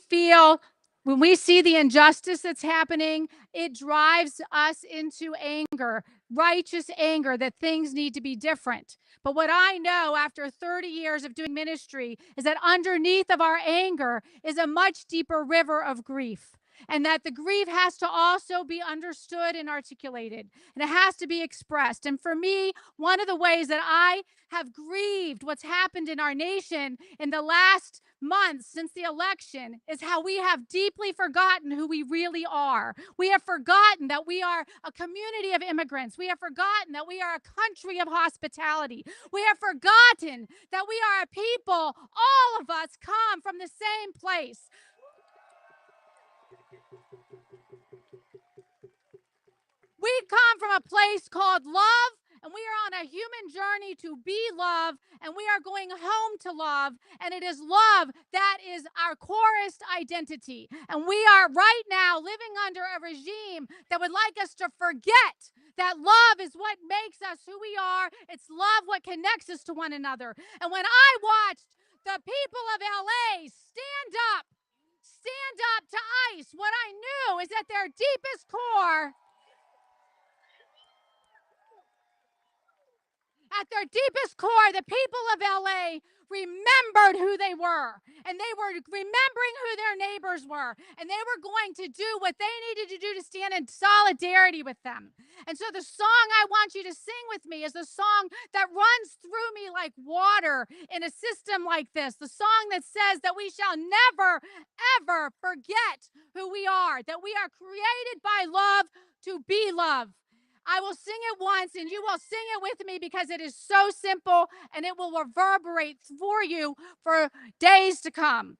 see the injustice that's happening, it drives us into anger, righteous anger, that things need to be different. But what I know after 30 years of doing ministry is that underneath of our anger is a much deeper river of grief. and that the grief has to also be understood and articulated, and it has to be expressed. And for me, one of the ways that I have grieved what's happened in our nation in the last months since the election is how we have deeply forgotten who we really are. We have forgotten that we are a community of immigrants. We have forgotten that we are a country of hospitality. We have forgotten that we are a people, all of us come from the same place. We come from a place called love, and we are on a human journey to be love, and we are going home to love, and it is love that is our chorused identity. And we are right now living under a regime that would like us to forget that love is what makes us who we are. It's love what connects us to one another. And when I watched the people of LA stand up to ICE, what I knew is that their deepest core, at their deepest core, the people of LA remembered who they were, and they were remembering who their neighbors were, and they were going to do what they needed to do to stand in solidarity with them. And so the song I want you to sing with me is the song that runs through me like water in a system like this, the song that says that we shall never, ever forget who we are, that we are created by love to be love. I will sing it once and you will sing it with me because it is so simple and it will reverberate for you for days to come.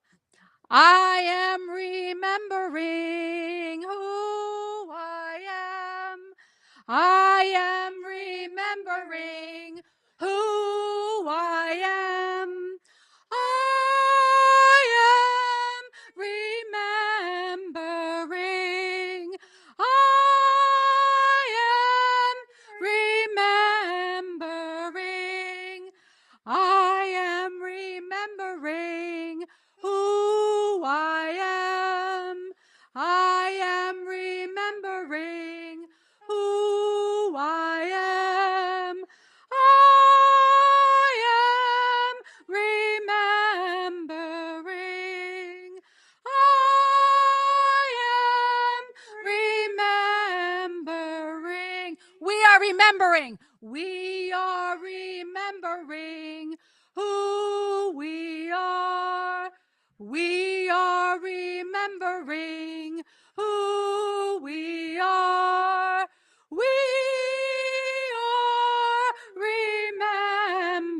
I am remembering who I am. I am remembering who I am. I am remembering. I am remembering. I am remembering who I am. I am remembering who I am. I am remembering. I am remembering. We are remembering. We are remembering who we are. We are remembering who we are. We are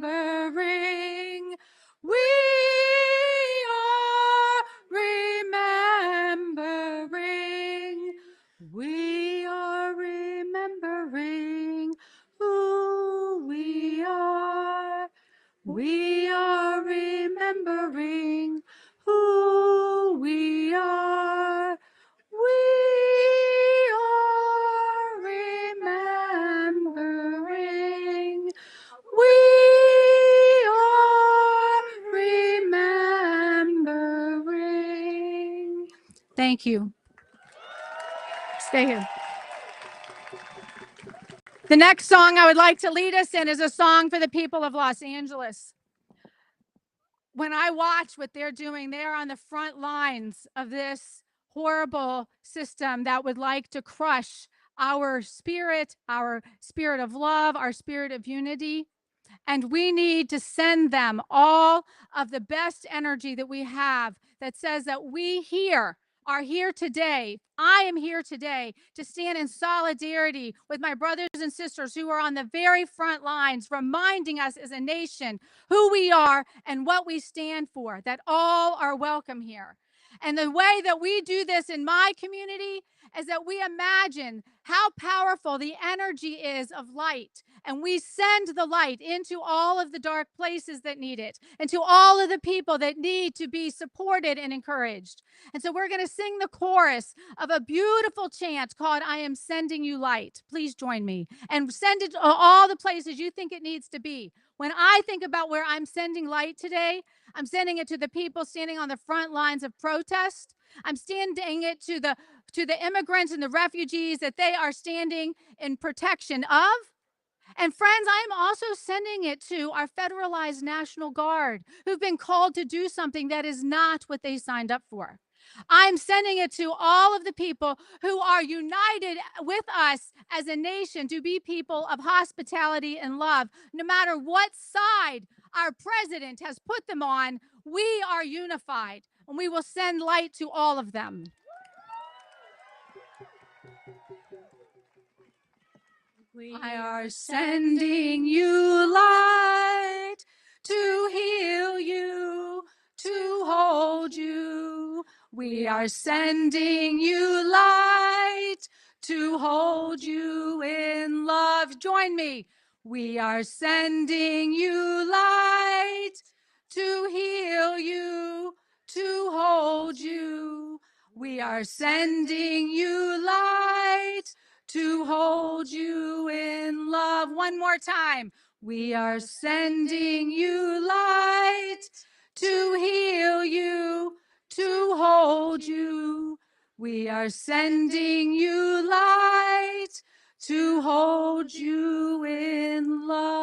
remembering. We are remembering. We are remembering who we are. We are remembering who we are. We are remembering. We are remembering. Thank you. Stay here. The next song I would like to lead us in is a song for the people of Los Angeles. When I watch what they're doing, they are on the front lines of this horrible system that would like to crush our spirit of love, our spirit of unity. And we need to send them all of the best energy that we have that says that we here are here today. I am here today to stand in solidarity with my brothers and sisters who are on the very front lines, reminding us as a nation who we are and what we stand for, that all are welcome here. And the way that we do this in my community is that we imagine how powerful the energy is of light. And we send the light into all of the dark places that need it, and to all of the people that need to be supported and encouraged. And so we're going to sing the chorus of a beautiful chant called I Am Sending You Light. Please join me and send it to all the places you think it needs to be. When I think about where I'm sending light today, I'm sending it to the people standing on the front lines of protest. I'm sending it to the immigrants and the refugees that they are standing in protection of. And friends, I am also sending it to our federalized National Guard who've been called to do something that is not what they signed up for. I'm sending it to all of the people who are united with us as a nation to be people of hospitality and love. No matter what side our president has put them on, we are unified, and we will send light to all of them. We are sending you light to heal you, to hold you. We are sending you light to hold you in love. Join me. We are sending you light to heal you, to hold you. We are sending you light to hold you in love. One more time. We are sending you light to heal you, to hold you. We are sending you light to hold you in love.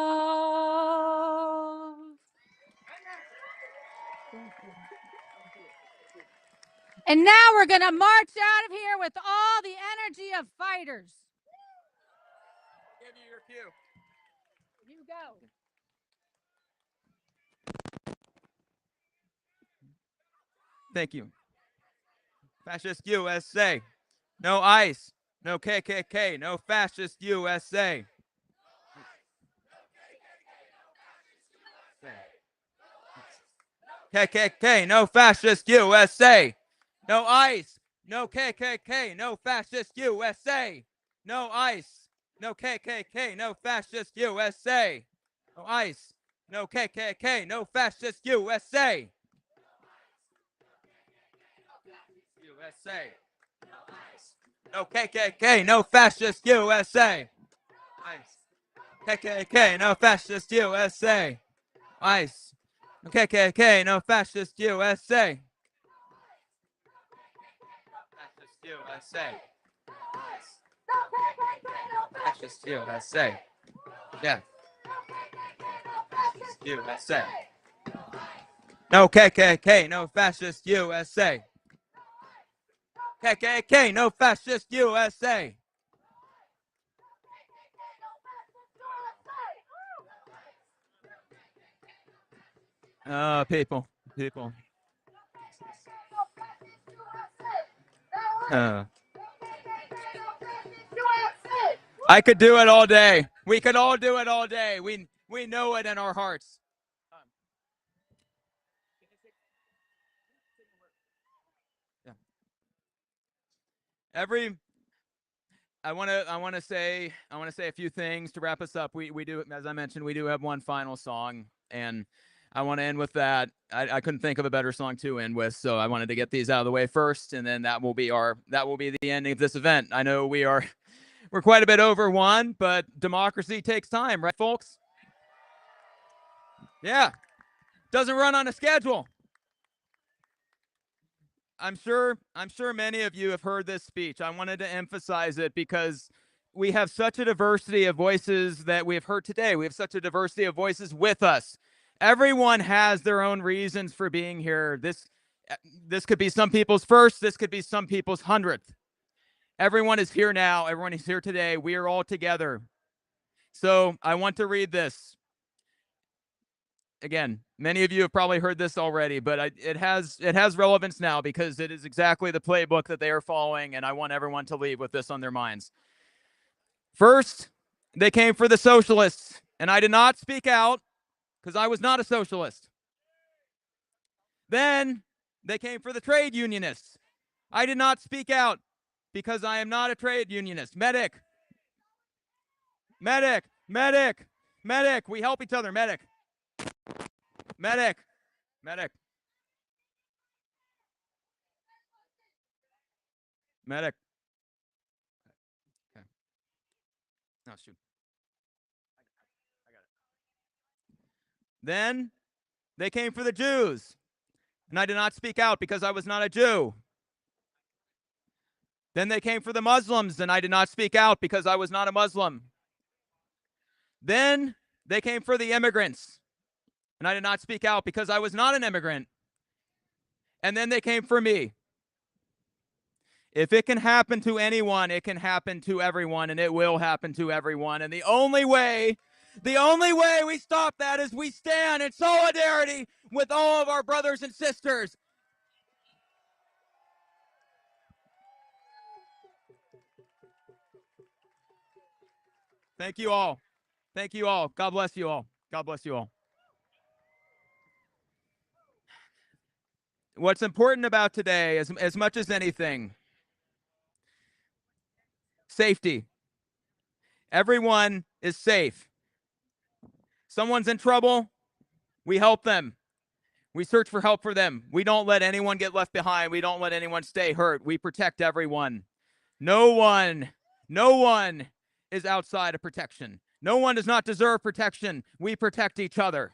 And now we're going to march out of here with all the energy of fighters. Give you your cue. You go. Thank you. Fascist USA. No ICE. No KKK. No fascist USA. KKK. No fascist USA. No ICE. No KKK. No fascist USA. No ICE. No KKK. No fascist USA. No ICE. No KKK. No fascist USA. USA. No KKK, no fascist USA. ICE. KKK, no fascist USA. ICE. No KKK, no fascist USA. Fascist USA. Fascist USA. Yeah. Fascist USA. No KKK, no fascist USA. KKK, no fascist USA. People. I could do it all day. We could all do it all day. We know it in our hearts. I want to say a few things to wrap us up. We do, as I mentioned, we do have one final song, and I want to end with that. I couldn't think of a better song to end with, so I wanted to get these out of the way first, and then that will be the ending of this event. I know we're quite a bit over one, but democracy takes time, right, folks? Yeah, doesn't run on a schedule. I'm sure many of you have heard this speech. I wanted to emphasize it because we have such a diversity of voices that we have heard today. We have such a diversity of voices with us. Everyone has their own reasons for being here. This could be some people's first. This could be some people's 100th. Everyone is here now. Everyone is here today. We are all together. So I want to read this. Again, many of you have probably heard this already, but it has relevance now because it is exactly the playbook that they are following, and I want everyone to leave with this on their minds. First, they came for the socialists, and I did not speak out because I was not a socialist. Then they came for the trade unionists. I did not speak out because I am not a trade unionist. Medic. We help each other. Medic. Okay. Oh, shoot. I got it. Then they came for the Jews, and I did not speak out because I was not a Jew. Then they came for the Muslims, and I did not speak out because I was not a Muslim. Then they came for the immigrants, and I did not speak out because I was not an immigrant. And then they came for me, If it can happen to anyone, it can happen to everyone, and it will happen to everyone. And the only way we stop that is we stand in solidarity with all of our brothers and sisters. Thank you all. Thank you all. God bless you all. God bless you all. What's important about today, as much as anything, safety. Everyone is safe. Someone's in trouble, we help them. We search for help for them. We don't let anyone get left behind. We don't let anyone stay hurt. We protect everyone. No one is outside of protection. No one does not deserve protection. We protect each other.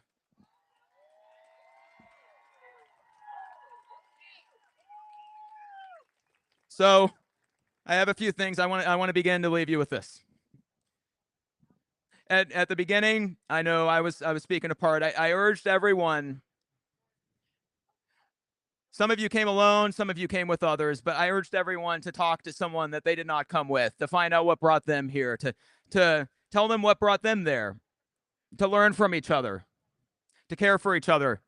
So, I have a few things I want to begin to leave you with this. At the beginning, I know I was speaking apart. I urged everyone. Some of you came alone, some of you came with others, but I urged everyone to talk to someone that they did not come with, to find out what brought them here, to tell them what brought them there, to learn from each other, to care for each other,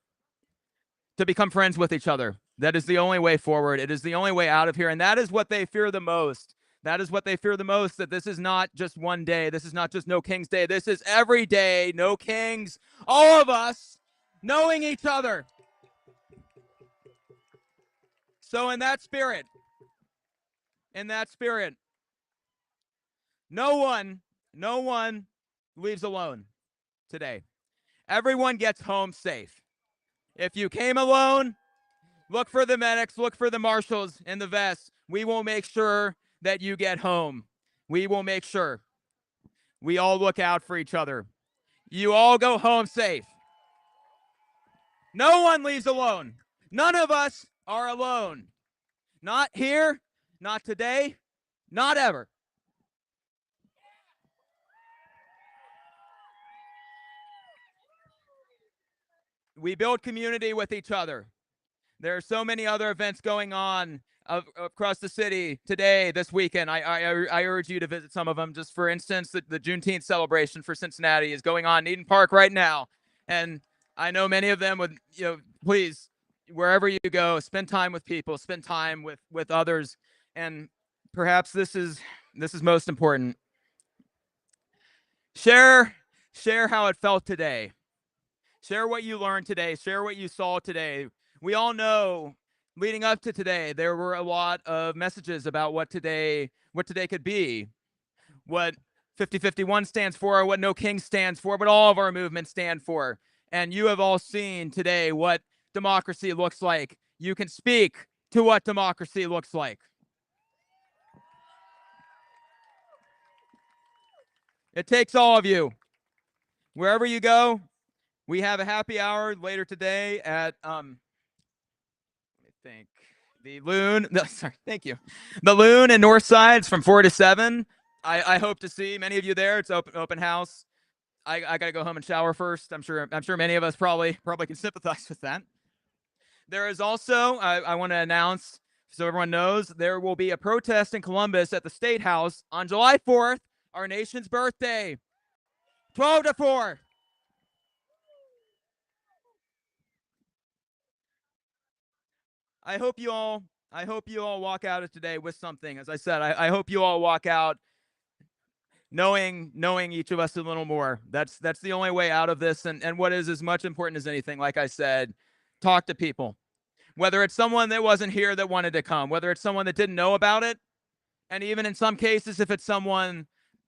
to become friends with each other. That is the only way forward. It is the only way out of here, and that is what they fear the most. That is what they fear the most, that this is not just one day. This is not just No King's Day. This is every day, no kings, all of us knowing each other. So in that spirit, no one leaves alone today. Everyone gets home safe. If you came alone, look for the medics, look for the marshals in the vests. We will make sure that you get home. We will make sure. We all look out for each other. You all go home safe. No one leaves alone. None of us are alone. Not here, not today, not ever. We build community with each other. There are so many other events going on across the city today, this weekend. I urge you to visit some of them. Just for instance, the Juneteenth celebration for Cincinnati is going on in Eden Park right now. And I know many of them would, please, wherever you go, spend time with people, spend time with others. And perhaps this is most important. Share how it felt today. Share what you learned today. Share what you saw today. We all know, leading up to today, there were a lot of messages about what today could be, what 5051 stands for, what No King stands for, what all of our movements stand for. And you have all seen today what democracy looks like. You can speak to what democracy looks like. It takes all of you. Wherever you go, we have a happy hour later today at the Loon. No, sorry, thank you. The Loon and North Sides from 4 to 7. I hope to see many of you there. It's open house. I gotta go home and shower first. I'm sure many of us probably can sympathize with that. There is also, I want to announce so everyone knows, there will be a protest in Columbus at the State House on July 4th, our nation's birthday, 12 to 4. I hope you all walk out of today with something. As I said, I hope you all walk out knowing each of us a little more. That's the only way out of this. And what is as much important as anything, like I said, talk to people. Whether it's someone that wasn't here that wanted to come, whether it's someone that didn't know about it, and even in some cases, if it's someone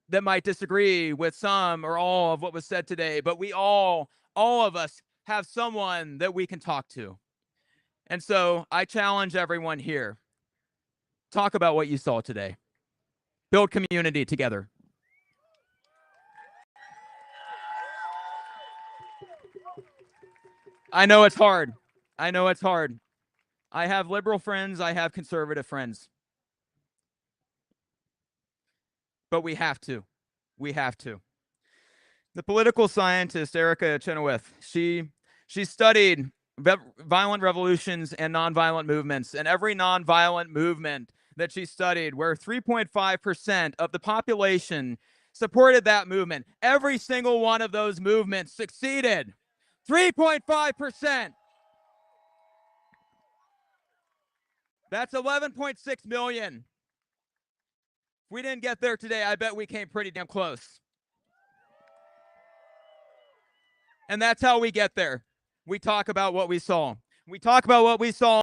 that might disagree with some or all of what was said today, but we all of us have someone that we can talk to. And so I challenge everyone here, talk about what you saw today. Build community together. I know it's hard. I have liberal friends. I have conservative friends. But we have to. The political scientist, Erica Chenoweth, she studied violent revolutions and nonviolent movements. And every nonviolent movement that she studied where 3.5% of the population supported that movement. Every single one of those movements succeeded. 3.5%. That's 11.6 million. If we didn't get there today, I bet we came pretty damn close. And that's how we get there. We talk about what we saw. We talk about what we saw